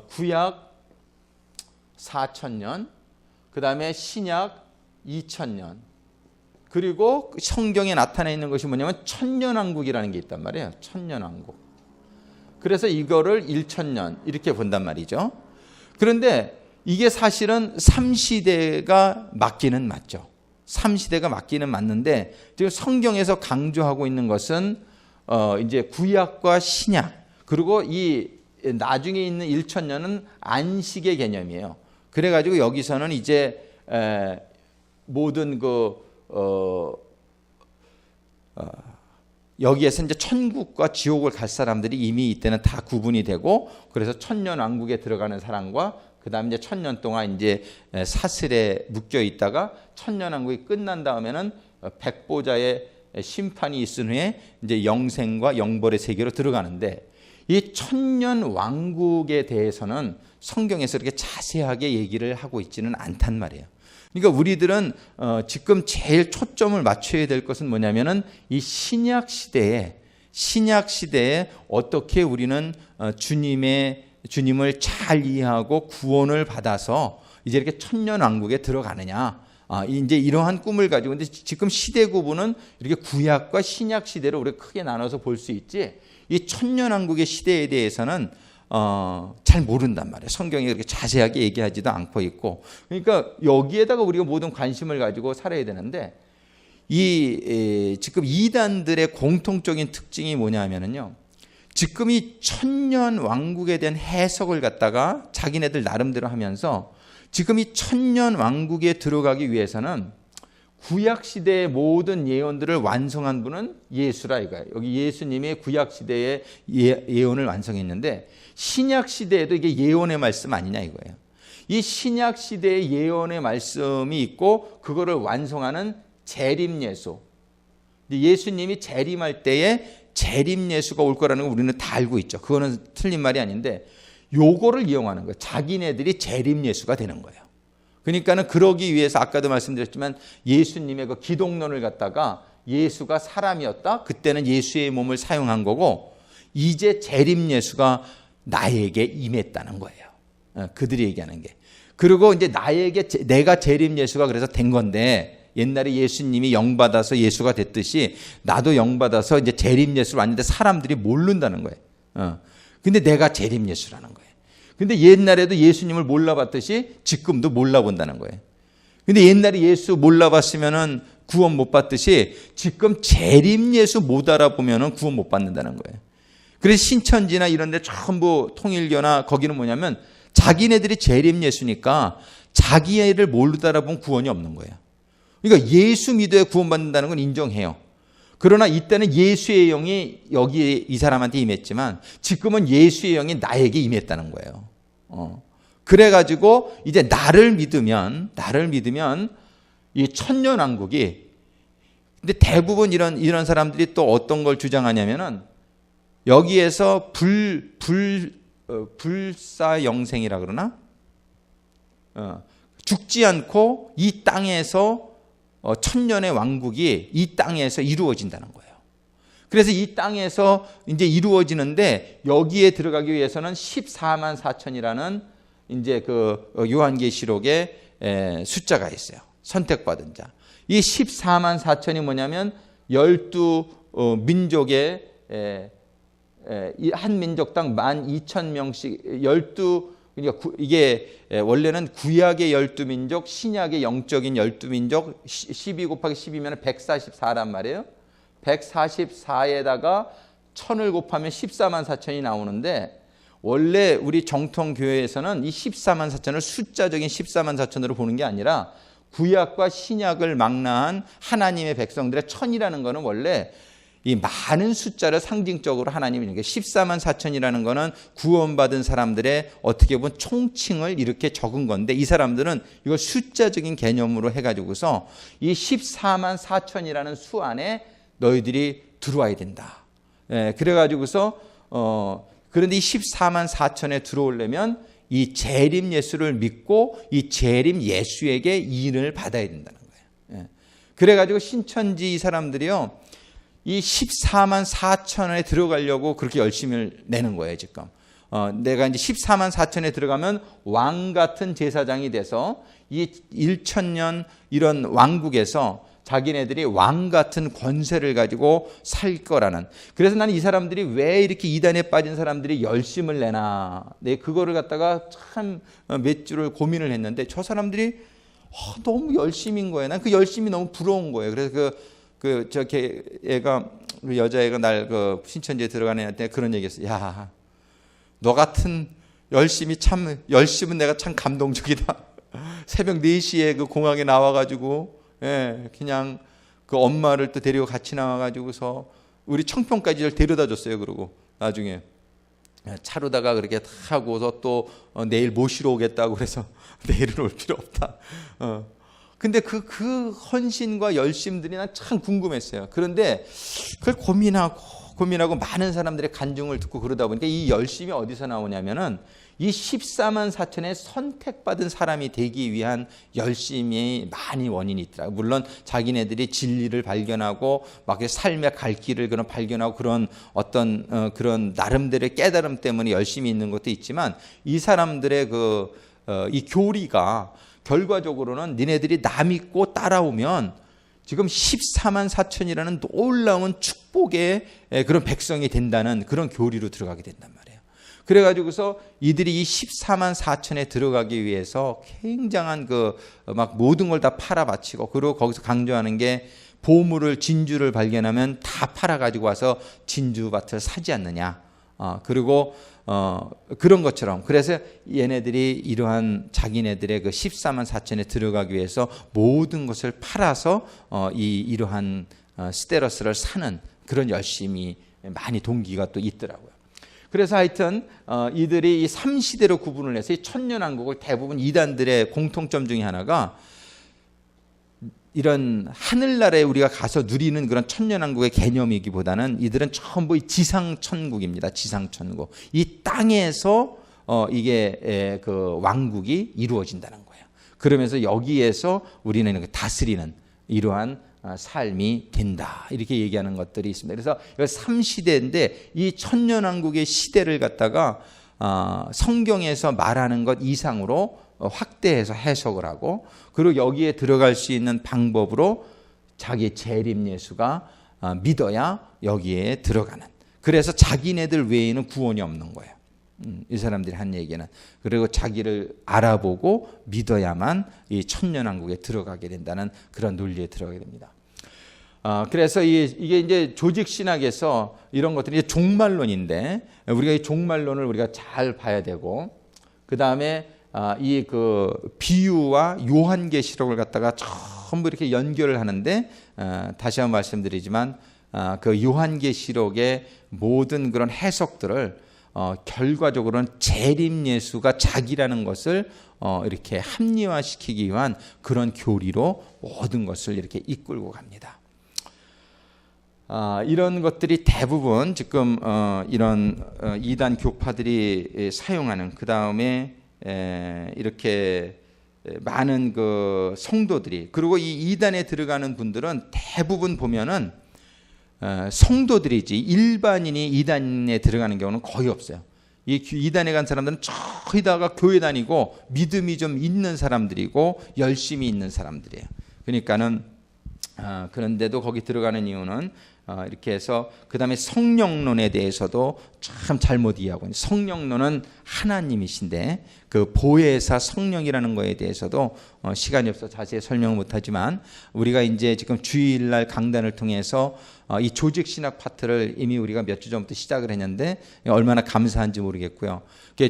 S1: 구약 4,000년, 그다음에 신약 2,000년. 그리고 성경에 나타나 있는 것이 뭐냐면 천년왕국이라는 게 있단 말이에요. 천년왕국. 그래서 이거를 1,000년 이렇게 본단 말이죠. 그런데 이게 사실은 3시대가 맞기는 맞죠. 3시대가 맞기는 맞는데 지금 성경에서 강조하고 있는 것은 이제 구약과 신약, 그리고 이 나중에 있는 1,000년은 안식의 개념이에요. 그래가지고 여기서는 이제 모든 여기에서 이제 천국과 지옥을 갈 사람들이 이미 이때는 다 구분이 되고, 그래서 천년왕국에 들어가는 사람과 그 다음 이제 1,000년 동안 이제 사슬에 묶여 있다가 천년왕국이 끝난 다음에는 백보자의 심판이 있은 후에 이제 영생과 영벌의 세계로 들어가는데, 이 천년왕국에 대해서는 성경에서 이렇게 자세하게 얘기를 하고 있지는 않단 말이에요. 그러니까 우리들은 지금 제일 초점을 맞춰야 될 것은 뭐냐면은 이 신약 시대에 어떻게 우리는 주님을 잘 이해하고 구원을 받아서 이제 이렇게 천년왕국에 들어가느냐. 이제 이러한 꿈을 가지고, 근데 지금 시대 구분은 이렇게 구약과 신약 시대로 우리가 크게 나눠서 볼 수 있지, 이 천년왕국의 시대에 대해서는 잘 모른단 말이에요. 성경이 그렇게 자세하게 얘기하지도 않고 있고. 그러니까 여기에다가 우리가 모든 관심을 가지고 살아야 되는데, 지금 이단들의 공통적인 특징이 뭐냐면요, 지금 이 천년 왕국에 대한 해석을 갖다가 자기네들 나름대로 하면서 지금 이 천년 왕국에 들어가기 위해서는 구약 시대의 모든 예언들을 완성한 분은 예수라 이거예요. 여기 예수님이 구약 시대의 예언을 완성했는데, 신약 시대에도 이게 예언의 말씀 아니냐 이거예요. 이 신약 시대의 예언의 말씀이 있고 그거를 완성하는 재림 예수. 예수님이 재림할 때에 재림 예수가 올 거라는 거 우리는 다 알고 있죠. 그거는 틀린 말이 아닌데, 요거를 이용하는 거예요. 자기네들이 재림 예수가 되는 거예요. 그러니까는 그러기 위해서 아까도 말씀드렸지만 예수님의 그 기독론을 갖다가 예수가 사람이었다. 그때는 예수의 몸을 사용한 거고, 이제 재림 예수가 나에게 임했다는 거예요. 그들이 얘기하는 게. 그리고 이제 내가 재림 예수가 그래서 된 건데, 옛날에 예수님이 영 받아서 예수가 됐듯이 나도 영 받아서 이제 재림 예수로 왔는데 사람들이 모른다는 거예요. 근데 내가 재림 예수라는 거예요. 근데 옛날에도 예수님을 몰라봤듯이 지금도 몰라본다는 거예요. 근데 옛날에 예수 몰라봤으면은 구원 못 받듯이 지금 재림 예수 못 알아보면은 구원 못 받는다는 거예요. 그래서 신천지나 이런 데 전부 통일교나 거기는 뭐냐면 자기네들이 재림 예수니까 자기 애를 모르다 알아보면 구원이 없는 거예요. 그러니까 예수 믿어야 구원받는다는 건 인정해요. 그러나 이때는 예수의 영이 여기 이 사람한테 임했지만 지금은 예수의 영이 나에게 임했다는 거예요. 그래가지고 이제 나를 믿으면 이 천년왕국이, 근데 대부분 이런 사람들이 또 어떤 걸 주장하냐면은 여기에서 불사영생이라 그러나? 죽지 않고 이 땅에서 천년의 왕국이 이 땅에서 이루어진다는 거예요. 그래서 이 땅에서 이제 이루어지는데 여기에 들어가기 위해서는 14만 4천이라는 이제 그 요한계시록에 숫자가 있어요. 선택받은 자. 이 14만 4천이 뭐냐면 12 민족의 이 한 민족당 12,000명씩 12 그러니까 이게 원래는 구약의 12민족, 신약의 영적인 12민족 12 곱하기 12면 144란 말이에요. 144에다가 1000을 곱하면 14만 4천이 나오는데 원래 우리 정통교회에서는 이 14만 4천을 숫자적인 14만 4천으로 보는 게 아니라 구약과 신약을 망라한 하나님의 백성들의 1000이라는 거는 원래 이 많은 숫자를 상징적으로 하나님이 14만 4천이라는 거는 구원받은 사람들의 어떻게 보면 총칭을 이렇게 적은 건데 이 사람들은 이걸 숫자적인 개념으로 해가지고서 이 14만 4천이라는 수 안에 너희들이 들어와야 된다. 그래가지고서 그런데 이 14만 4천에 들어오려면 이 재림 예수를 믿고 이 재림 예수에게 인을 받아야 된다는 거예요. 그래가지고 신천지 이 사람들이요. 이 14만 4천에 들어가려고 그렇게 열심히 내는 거예요, 지금. 내가 이제 14만 4천에 들어가면 왕 같은 제사장이 돼서 이 1000년 이런 왕국에서 자기네들이 왕 같은 권세를 가지고 살 거라는. 그래서 나는 이 사람들이 왜 이렇게 이단에 빠진 사람들이 열심을 내나. 내 그거를 갖다가 참 몇 주를 고민을 했는데 저 사람들이 너무 열심인 거예요. 난 그 열심이 너무 부러운 거예요. 그래서 애가 그 여자애가 날 그 신천지에 들어가는 애한테 그런 얘기했어요. 야, 너 같은 열심은 내가 참 감동적이다. 새벽 4시에 그 공항에 나와가지고 그냥 그 엄마를 또 데리고 같이 나와가지고서 우리 청평까지 데려다 줬어요. 그러고 나중에 차로다가 그렇게 타고서 또 내일 모시러 오겠다고 그래서 내일은 올 필요 없다. 근데 그 헌신과 열심들이 난 참 궁금했어요. 그런데 그걸 고민하고 많은 사람들의 간증을 듣고 그러다 보니까 이 열심이 어디서 나오냐면은 이 14만 4천의 선택받은 사람이 되기 위한 열심이 많이 원인이 있더라고요. 물론 자기네들이 진리를 발견하고 막 삶의 갈 길을 그런 발견하고 그런 어떤 그런 나름대로의 깨달음 때문에 열심히 있는 것도 있지만 이 사람들의 이 교리가 결과적으로는 니네들이 나 믿고 따라오면 지금 14만 4천이라는 놀라운 축복의 그런 백성이 된다는 그런 교리로 들어가게 된단 말이에요. 그래가지고서 이들이 이 14만 4천에 들어가기 위해서 굉장한 막 모든 걸 다 팔아 바치고 그리고 거기서 강조하는 게 보물을 진주를 발견하면 다 팔아 가지고 와서 진주밭을 사지 않느냐. 그리고 그런 것처럼 그래서 얘네들이 이러한 자기네들의 그 14만 4천에 들어가기 위해서 모든 것을 팔아서 이러한 스테러스를 사는 그런 열심이 많이 동기가 또 있더라고요. 그래서 하여튼 이들이 이 3시대로 구분을 해서 이 천년왕국을 대부분 이단들의 공통점 중에 하나가 이런 하늘나라에 우리가 가서 누리는 그런 천년왕국의 개념이기보다는 이들은 전부 지상천국입니다. 지상천국. 이 땅에서 이게 그 왕국이 이루어진다는 거예요. 그러면서 여기에서 우리는 다스리는 이러한 삶이 된다. 이렇게 얘기하는 것들이 있습니다. 그래서 3시대인데 이 천년왕국의 시대를 갖다가 성경에서 말하는 것 이상으로 확대해서 해석을 하고 그리고 여기에 들어갈 수 있는 방법으로 자기 재림 예수가 믿어야 여기에 들어가는. 그래서 자기네들 외에는 구원이 없는 거예요. 이 사람들이 한 얘기는. 그리고 자기를 알아보고 믿어야만 이 천년왕국에 들어가게 된다는 그런 논리에 들어가게 됩니다. 그래서 이게 이제 조직신학에서 이런 것들이 이제 종말론인데 우리가 이 종말론을 우리가 잘 봐야 되고 그 다음에 이 비유와 요한계시록을 갖다가 전부 이렇게 연결을 하는데 다시 한번 말씀드리지만 그 요한계시록의 모든 그런 해석들을 결과적으로는 재림 예수가 자기라는 것을 이렇게 합리화시키기 위한 그런 교리로 모든 것을 이렇게 이끌고 갑니다. 이런 것들이 대부분 지금 이런 이단 교파들이 사용하는 그 다음에 이렇게 많은 그 성도들이 그리고 이 이단에 들어가는 분들은 대부분 보면은 성도들이지 일반인이 이단에 들어가는 경우는 거의 없어요. 이 이단에 간 사람들은 저기다가 교회 다니고 믿음이 좀 있는 사람들이고 열심히 있는 사람들이에요. 그러니까는 그런데도 거기 들어가는 이유는 이렇게 해서 그 다음에 성령론에 대해서도 참 잘못 이해하고 있는, 성령론은 하나님이신데 그 보혜사 성령이라는 거에 대해서도 시간이 없어 자세히 설명을 못하지만 우리가 이제 지금 주일날 강단을 통해서 이 조직신학 파트를 이미 우리가 몇 주 전부터 시작을 했는데 얼마나 감사한지 모르겠고요.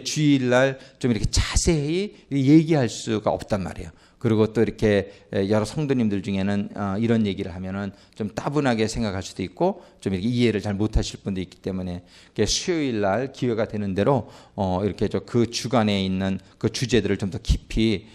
S1: 주일날 좀 이렇게 자세히 얘기할 수가 없단 말이에요. 그리고 또 이렇게 여러 성도님들 중에는 이런 얘기를 하면은 좀 따분하게 생각할 수도 있고 좀 이렇게 이해를 잘 못하실 분도 있기 때문에 수요일 날 기회가 되는 대로 이렇게 그 주간에 있는 그 주제들을 좀 더 깊이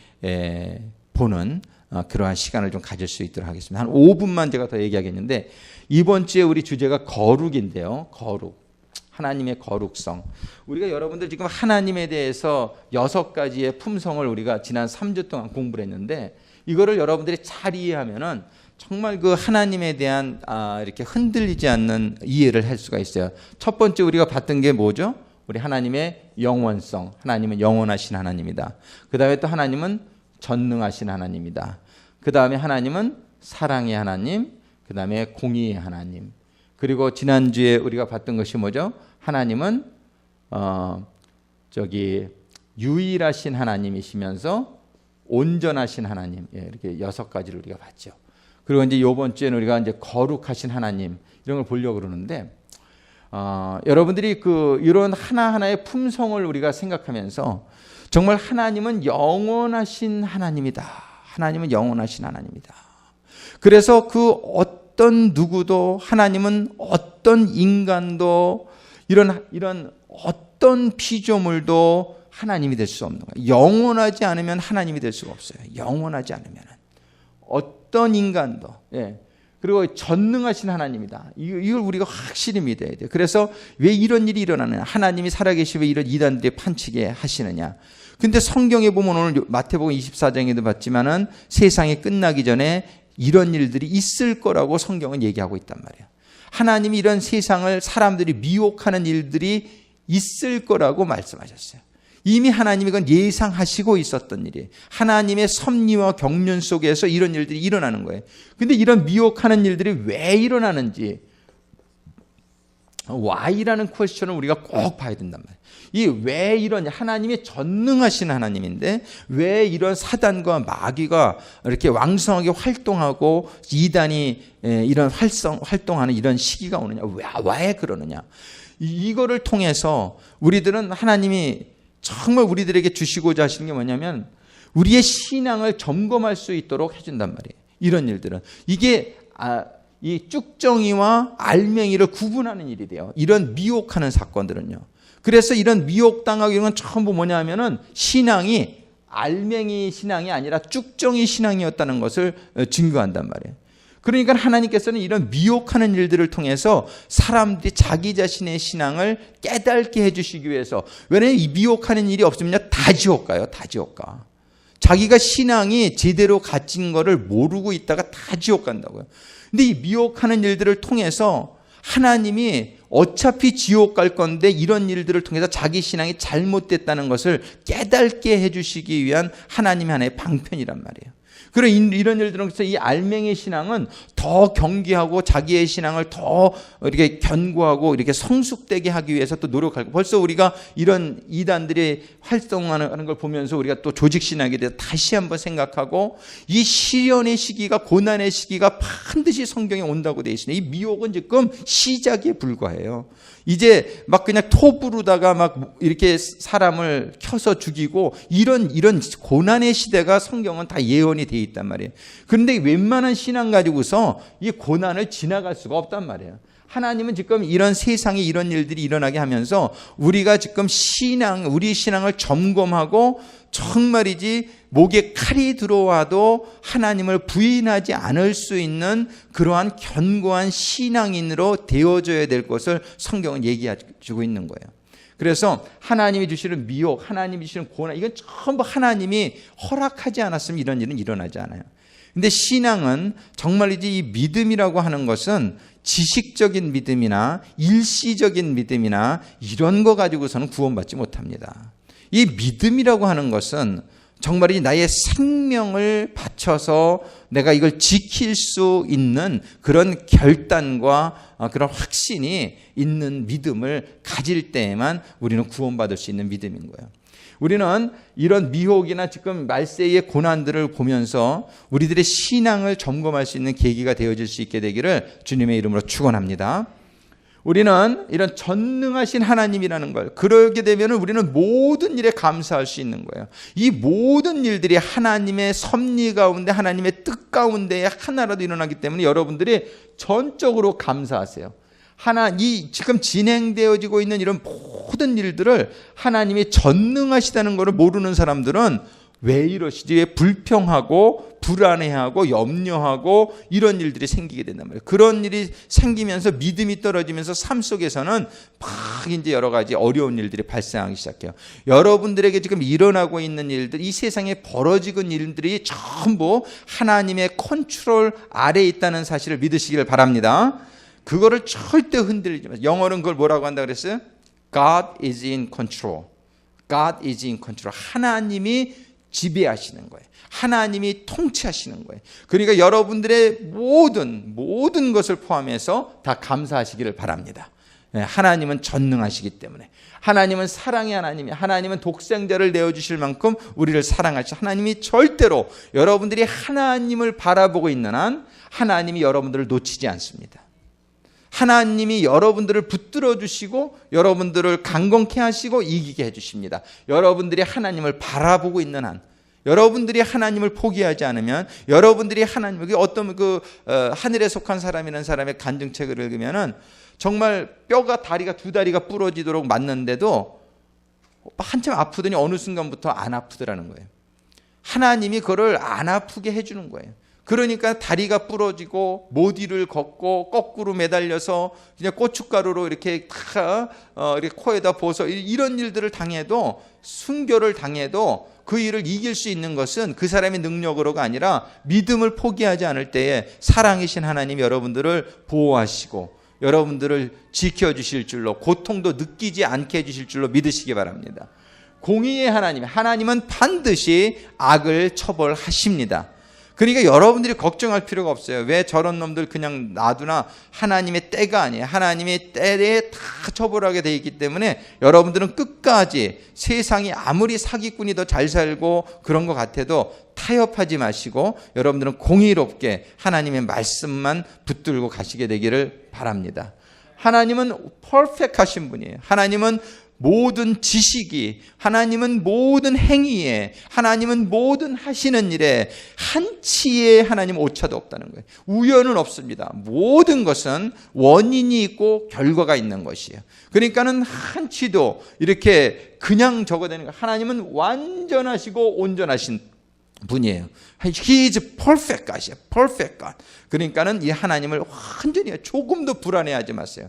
S1: 보는 그러한 시간을 좀 가질 수 있도록 하겠습니다. 한 5분만 제가 더 얘기하겠는데 이번 주에 우리 주제가 거룩인데요. 거룩. 하나님의 거룩성. 우리가 여러분들 지금 하나님에 대해서 6가지의 품성을 우리가 지난 3주 동안 공부를 했는데 이거를 여러분들이 잘 이해하면은 정말 그 하나님에 대한 이렇게 흔들리지 않는 이해를 할 수가 있어요. 첫 번째 우리가 봤던 게 뭐죠? 우리 하나님의 영원성. 하나님은 영원하신 하나님이다. 그 다음에 또 하나님은 전능하신 하나님이다. 그 다음에 하나님은 사랑의 하나님. 그 다음에 공의의 하나님. 그리고 지난주에 우리가 봤던 것이 뭐죠? 하나님은 유일하신 하나님이시면서 온전하신 하나님. 이렇게 6가지를 우리가 봤죠. 그리고 이제 이번 주에는 우리가 이제 거룩하신 하나님 이런 걸 보려고 그러는데 여러분들이 이런 하나하나의 품성을 우리가 생각하면서 정말 하나님은 영원하신 하나님이다. 하나님은 영원하신 하나님이다. 그래서 그 어떤 누구도 하나님은 어떤 인간도 이런 어떤 피조물도 하나님이 될 수 없는 거예요. 영원하지 않으면 하나님이 될 수가 없어요. 영원하지 않으면 어떤 인간도 그리고 전능하신 하나님이다. 이걸 우리가 확실히 믿어야 돼요. 그래서 왜 이런 일이 일어나느냐? 하나님이 살아계시고 왜 이런 이단들이 판치게 하시느냐? 근데 성경에 보면 오늘 마태복음 24장에도 봤지만은 세상이 끝나기 전에 이런 일들이 있을 거라고 성경은 얘기하고 있단 말이에요. 하나님이 이런 세상을 사람들이 미혹하는 일들이 있을 거라고 말씀하셨어요. 이미 하나님이 그건 예상하시고 있었던 일이에요. 하나님의 섭리와 경륜 속에서 이런 일들이 일어나는 거예요. 근데 이런 미혹하는 일들이 왜 일어나는지 why라는 퀘스천을 우리가 꼭 봐야 된단 말이에요. 이 왜 이러냐? 하나님이 전능하신 하나님인데 왜 이런 사단과 마귀가 이렇게 왕성하게 활동하고 이단이 이런 활동하는 이런 시기가 오느냐? 왜 그러느냐? 이거를 통해서 우리들은 하나님이 정말 우리들에게 주시고자 하시는 게 뭐냐면 우리의 신앙을 점검할 수 있도록 해준단 말이에요. 이런 일들은 이게 이 쭉정이와 알맹이를 구분하는 일이 돼요. 이런 미혹하는 사건들은요. 그래서 이런 미혹당하고 이런 건 전부 뭐냐면은 신앙이 알맹이 신앙이 아니라 쭉정이 신앙이었다는 것을 증거한단 말이에요. 그러니까 하나님께서는 이런 미혹하는 일들을 통해서 사람들이 자기 자신의 신앙을 깨닫게 해주시기 위해서, 왜냐하면 이 미혹하는 일이 없으면 다 지옥 가요. 다 지옥 가. 자기가 신앙이 제대로 갖진 거를 모르고 있다가 다 지옥 간다고요. 근데 이 미혹하는 일들을 통해서 하나님이 어차피 지옥 갈 건데 이런 일들을 통해서 자기 신앙이 잘못됐다는 것을 깨닫게 해주시기 위한 하나님의 하나의 방편이란 말이에요. 그리고 이런 일들을 통해서 이 알맹이 신앙은 더 경계하고 자기의 신앙을 더 이렇게 견고하고 이렇게 성숙되게 하기 위해서 또 노력하고, 벌써 우리가 이런 이단들이 활동하는 걸 보면서 우리가 또 조직신학에 대해서 다시 한번 생각하고, 이 시련의 시기가, 고난의 시기가 반드시 성경에 온다고 되어 있습니다. 이 미혹은 지금 시작에 불과해요. 이제 막 그냥 토 부르다가 막 이렇게 사람을 켜서 죽이고 이런 고난의 시대가 성경은 다 예언이 돼 있단 말이에요. 그런데 웬만한 신앙 가지고서 이 고난을 지나갈 수가 없단 말이에요. 하나님은 지금 이런 세상에 이런 일들이 일어나게 하면서 우리가 지금 우리 신앙을 점검하고 정말이지 목에 칼이 들어와도 하나님을 부인하지 않을 수 있는 그러한 견고한 신앙인으로 되어져야 될 것을 성경은 얘기해주고 있는 거예요. 그래서 하나님이 주시는 미혹, 하나님이 주시는 고난, 이건 전부 하나님이 허락하지 않았으면 이런 일은 일어나지 않아요. 근데 신앙은 정말이지 이 믿음이라고 하는 것은 지식적인 믿음이나 일시적인 믿음이나 이런 거 가지고서는 구원받지 못합니다. 이 믿음이라고 하는 것은 정말이 나의 생명을 바쳐서 내가 이걸 지킬 수 있는 그런 결단과 그런 확신이 있는 믿음을 가질 때에만 우리는 구원받을 수 있는 믿음인 거예요. 우리는 이런 미혹이나 지금 말세의 고난들을 보면서 우리들의 신앙을 점검할 수 있는 계기가 되어질 수 있게 되기를 주님의 이름으로 축원합니다. 우리는 이런 전능하신 하나님이라는 걸, 그러게 되면 우리는 모든 일에 감사할 수 있는 거예요. 이 모든 일들이 하나님의 섭리 가운데, 하나님의 뜻 가운데 하나라도 일어나기 때문에 여러분들이 전적으로 감사하세요. 이 지금 진행되어지고 있는 이런 모든 일들을 하나님이 전능하시다는 것을 모르는 사람들은 왜 이러시지? 왜 불평하고 불안해하고 염려하고 이런 일들이 생기게 된단 말이에요. 그런 일이 생기면서 믿음이 떨어지면서 삶 속에서는 막 이제 여러 가지 어려운 일들이 발생하기 시작해요. 여러분들에게 지금 일어나고 있는 일들, 이 세상에 벌어지고 있는 일들이 전부 하나님의 컨트롤 아래에 있다는 사실을 믿으시길 바랍니다. 그거를 절대 흔들리지 마세요. 영어는 그걸 뭐라고 한다 그랬어요? God is in control. God is in control. 하나님이 지배하시는 거예요. 하나님이 통치하시는 거예요. 그러니까 여러분들의 모든 것을 포함해서 다 감사하시기를 바랍니다. 하나님은 전능하시기 때문에. 하나님은 사랑의 하나님이, 하나님은 독생자를 내어주실 만큼 우리를 사랑하시. 하나님이 절대로 여러분들이 하나님을 바라보고 있는 한 하나님이 여러분들을 놓치지 않습니다. 하나님이 여러분들을 붙들어 주시고 여러분들을 강건케 하시고 이기게 해주십니다. 여러분들이 하나님을 바라보고 있는 한, 여러분들이 하나님을 포기하지 않으면, 여러분들이 하나님, 어떤 하늘에 속한 사람이라는 사람의 간증책을 읽으면은 정말 뼈가 두 다리가 부러지도록 맞는데도 한참 아프더니 어느 순간부터 안 아프더라는 거예요. 하나님이 그걸 안 아프게 해주는 거예요. 그러니까 다리가 부러지고 못 일을 걷고 거꾸로 매달려서 그냥 고춧가루로 이렇게 이렇게 코에다 부어서 이런 일들을 당해도, 순교를 당해도 그 일을 이길 수 있는 것은 그 사람의 능력으로가 아니라 믿음을 포기하지 않을 때에 사랑이신 하나님이 여러분들을 보호하시고 여러분들을 지켜주실 줄로, 고통도 느끼지 않게 해주실 줄로 믿으시기 바랍니다. 공의의 하나님은 반드시 악을 처벌하십니다. 그러니까 여러분들이 걱정할 필요가 없어요. 왜 저런 놈들 그냥 놔두나? 하나님의 때가 아니에요. 하나님의 때에 다 처벌하게 돼 있기 때문에 여러분들은 끝까지 세상이 아무리 사기꾼이 더 잘 살고 그런 것 같아도 타협하지 마시고 여러분들은 공의롭게 하나님의 말씀만 붙들고 가시게 되기를 바랍니다. 하나님은 퍼펙트하신 분이에요. 하나님은 모든 지식이, 하나님은 모든 행위에, 하나님은 모든 하시는 일에 한치의 하나님 오차도 없다는 거예요. 우연은 없습니다. 모든 것은 원인이 있고 결과가 있는 것이에요. 그러니까는 한치도 이렇게 그냥 적어대는 거예요. 하나님은 완전하시고 온전하신 분이에요. He is perfect God이에요. Perfect God. 그러니까는 이 하나님을 완전히 조금도 불안해하지 마세요.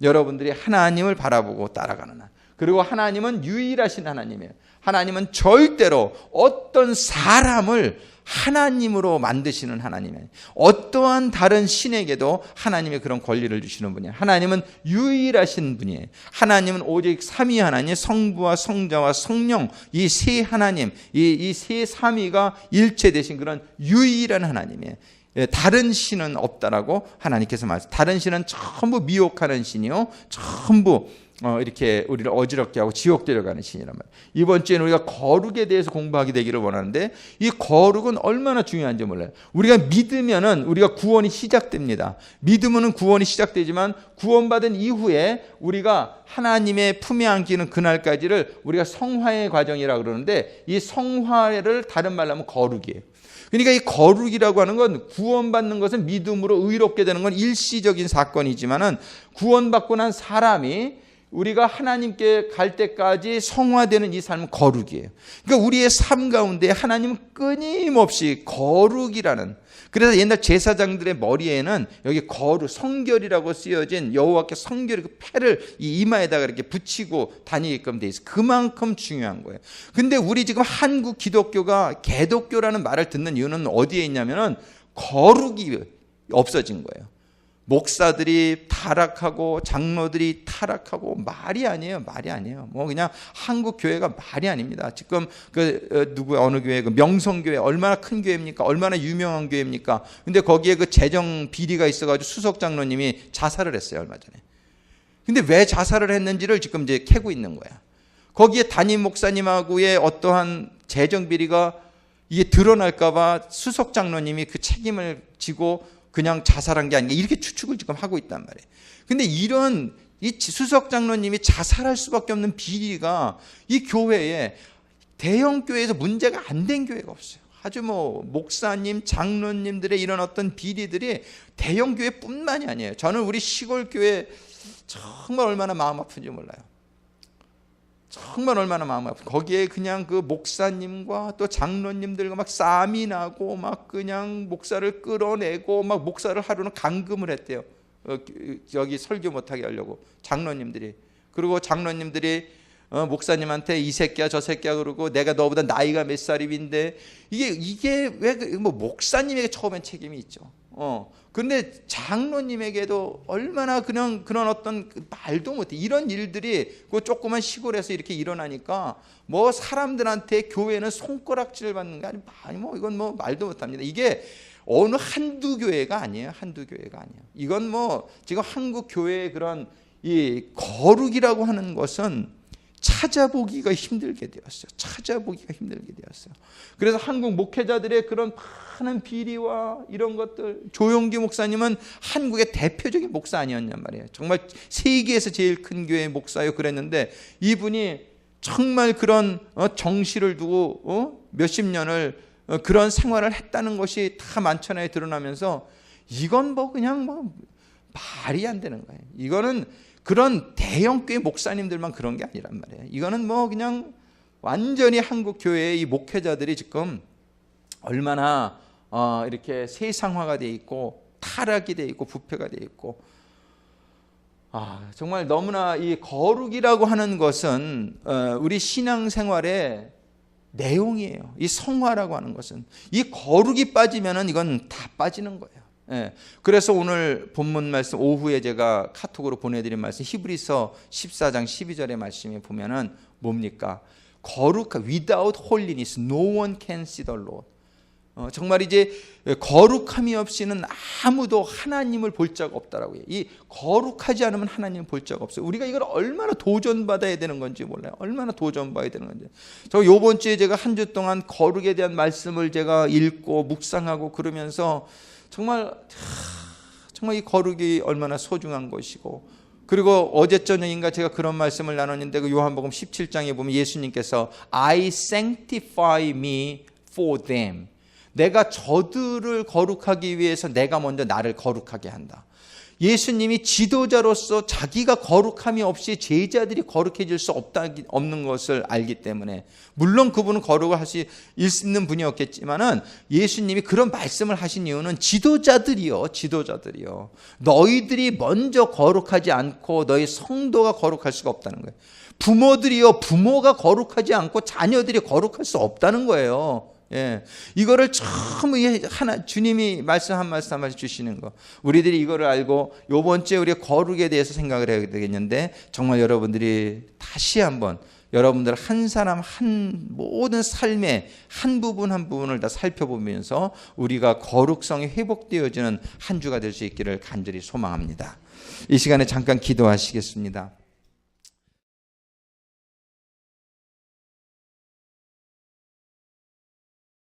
S1: 여러분들이 하나님을 바라보고 따라가는 한. 그리고 하나님은 유일하신 하나님이에요. 하나님은 절대로 어떤 사람을 하나님으로 만드시는 하나님이에요. 어떠한 다른 신에게도 하나님의 그런 권리를 주시는 분이에요. 하나님은 유일하신 분이에요. 하나님은 오직 삼위 하나님, 성부와 성자와 성령, 이 세 하나님, 이 세 삼위가 일체되신 그런 유일한 하나님이에요. 다른 신은 없다라고 하나님께서 말씀. 다른 신은 전부 미혹하는 신이요, 전부 이렇게 우리를 어지럽게 하고 지옥 데려가는 신이란 말이에요. 이번 주에는 우리가 거룩에 대해서 공부하게 되기를 원하는데, 이 거룩은 얼마나 중요한지 몰라요. 우리가 믿으면은 우리가 구원이 시작됩니다. 믿으면은 구원이 시작되지만 구원받은 이후에 우리가 하나님의 품에 안기는 그날까지를 우리가 성화의 과정이라고 그러는데, 이 성화를 다른 말로 하면 거룩이에요. 그러니까 이 거룩이라고 하는 건, 구원받는 것은 믿음으로 의롭게 되는 건 일시적인 사건이지만은 구원받고 난 사람이 우리가 하나님께 갈 때까지 성화되는 이 삶은 거룩이에요. 그러니까 우리의 삶 가운데 하나님은 끊임없이 거룩이라는, 그래서 옛날 제사장들의 머리에는 여기 거룩, 성결이라고 쓰여진 여호와께 성결의 그 패를 이 이마에다가 이렇게 붙이고 다니게끔 돼 있어요. 그만큼 중요한 거예요. 근데 우리 지금 한국 기독교가 개독교라는 말을 듣는 이유는 어디에 있냐면은 거룩이 없어진 거예요. 목사들이 타락하고 장로들이 타락하고 말이 아니에요. 말이 아니에요. 뭐 그냥 한국 교회가 말이 아닙니다. 지금 어느 교회, 그 명성교회 얼마나 큰 교회입니까? 얼마나 유명한 교회입니까? 근데 거기에 그 재정 비리가 있어가지고 수석 장로님이 자살을 했어요, 얼마 전에. 근데 왜 자살을 했는지를 지금 이제 캐고 있는 거야. 거기에 담임 목사님하고의 어떠한 재정 비리가 이게 드러날까봐 수석 장로님이 그 책임을 지고 그냥 자살한 게 아닌가 이렇게 추측을 지금 하고 있단 말이에요. 근데 이런 이 수석 장로님이 자살할 수밖에 없는 비리가 이 교회에 대형 교회에서 문제가 안 된 교회가 없어요. 아주 뭐 목사님, 장로님들의 이런 어떤 비리들이 대형 교회뿐만이 아니에요. 저는 우리 시골 교회 정말 얼마나 마음 아픈지 몰라요. 정말 얼마나 마음 아프고 거기에 그냥 그 목사님과 또 장로님들과 막 싸움이 나고 막 그냥 목사를 끌어내고 막 목사를 하루는 감금을 했대요. 여기 설교 못하게 하려고 장로님들이. 그리고 장로님들이 목사님한테 이 새끼야 저 새끼야 그러고 내가 너보다 나이가 몇 살인데 이게 왜 뭐 목사님에게 처음엔 책임이 있죠. 근데 장로님에게도 얼마나 그런 어떤 말도 못해. 이런 일들이 그 조그만 시골에서 이렇게 일어나니까 뭐 사람들한테 교회는 손가락질 받는 게 아니 뭐 이건 뭐 말도 못합니다. 이게 어느 한두 교회가 아니에요. 한두 교회가 아니에요. 이건 뭐 지금 한국 교회의 그런 이 거룩이라고 하는 것은 찾아보기가 힘들게 되었어요. 찾아보기가 힘들게 되었어요. 그래서 한국 목회자들의 그런 많은 비리와 이런 것들, 조용기 목사님은 한국의 대표적인 목사 아니었냔 말이에요. 정말 세계에서 제일 큰 교회 목사요 그랬는데 이분이 정말 그런 정시를 두고 몇십 년을 그런 생활을 했다는 것이 다 만천하에 드러나면서 이건 뭐 그냥 뭐 말이 안 되는 거예요. 이거는 그런 대형 교회 목사님들만 그런 게 아니란 말이에요. 이거는 뭐 그냥 완전히 한국 교회의 이 목회자들이 지금 얼마나 이렇게 세상화가 돼 있고 타락이 돼 있고 부패가 돼 있고 정말 너무나 이 거룩이라고 하는 것은 우리 신앙생활의 내용이에요. 이 성화라고 하는 것은 이 거룩이 빠지면은 이건 다 빠지는 거예요. 예. 그래서 오늘 본문 말씀 오후에 제가 카톡으로 보내드린 말씀 히브리서 14장 12절의 말씀에 보면은 뭡니까? without holiness no one can see the Lord. 정말 이제 거룩함이 없이는 아무도 하나님을 볼 자가 없다라고요. 이 거룩하지 않으면 하나님을 볼 자가 없어요. 우리가 이걸 얼마나 도전받아야 되는 건지 몰라요. 얼마나 도전받아야 되는 건지. 저 이번 주에 제가 한 주 동안 거룩에 대한 말씀을 제가 읽고 묵상하고 그러면서 정말 이 거룩이 얼마나 소중한 것이고 그리고 어제 저녁인가 제가 그런 말씀을 나눴는데 그 요한복음 17장에 보면 예수님께서 I sanctify me for them. 내가 저들을 거룩하기 위해서 내가 먼저 나를 거룩하게 한다. 예수님이 지도자로서 자기가 거룩함이 없이 제자들이 거룩해질 수 없는 것을 알기 때문에 물론 그분은 거룩을 할 수 있는 분이었겠지만은 예수님이 그런 말씀을 하신 이유는 지도자들이요 너희들이 먼저 거룩하지 않고 너희 성도가 거룩할 수가 없다는 거예요. 부모가 거룩하지 않고 자녀들이 거룩할 수 없다는 거예요. 예, 이거를 처음 주님이 한 말씀 주시는 거. 우리들이 이거를 알고 요번 주에 우리가 거룩에 대해서 생각을 해야 되겠는데 정말 여러분들이 다시 한번 여러분들 한 사람 모든 삶의 한 부분을 다 살펴보면서 우리가 거룩성이 회복되어지는 한 주가 될 수 있기를 간절히 소망합니다. 이 시간에 잠깐 기도하시겠습니다.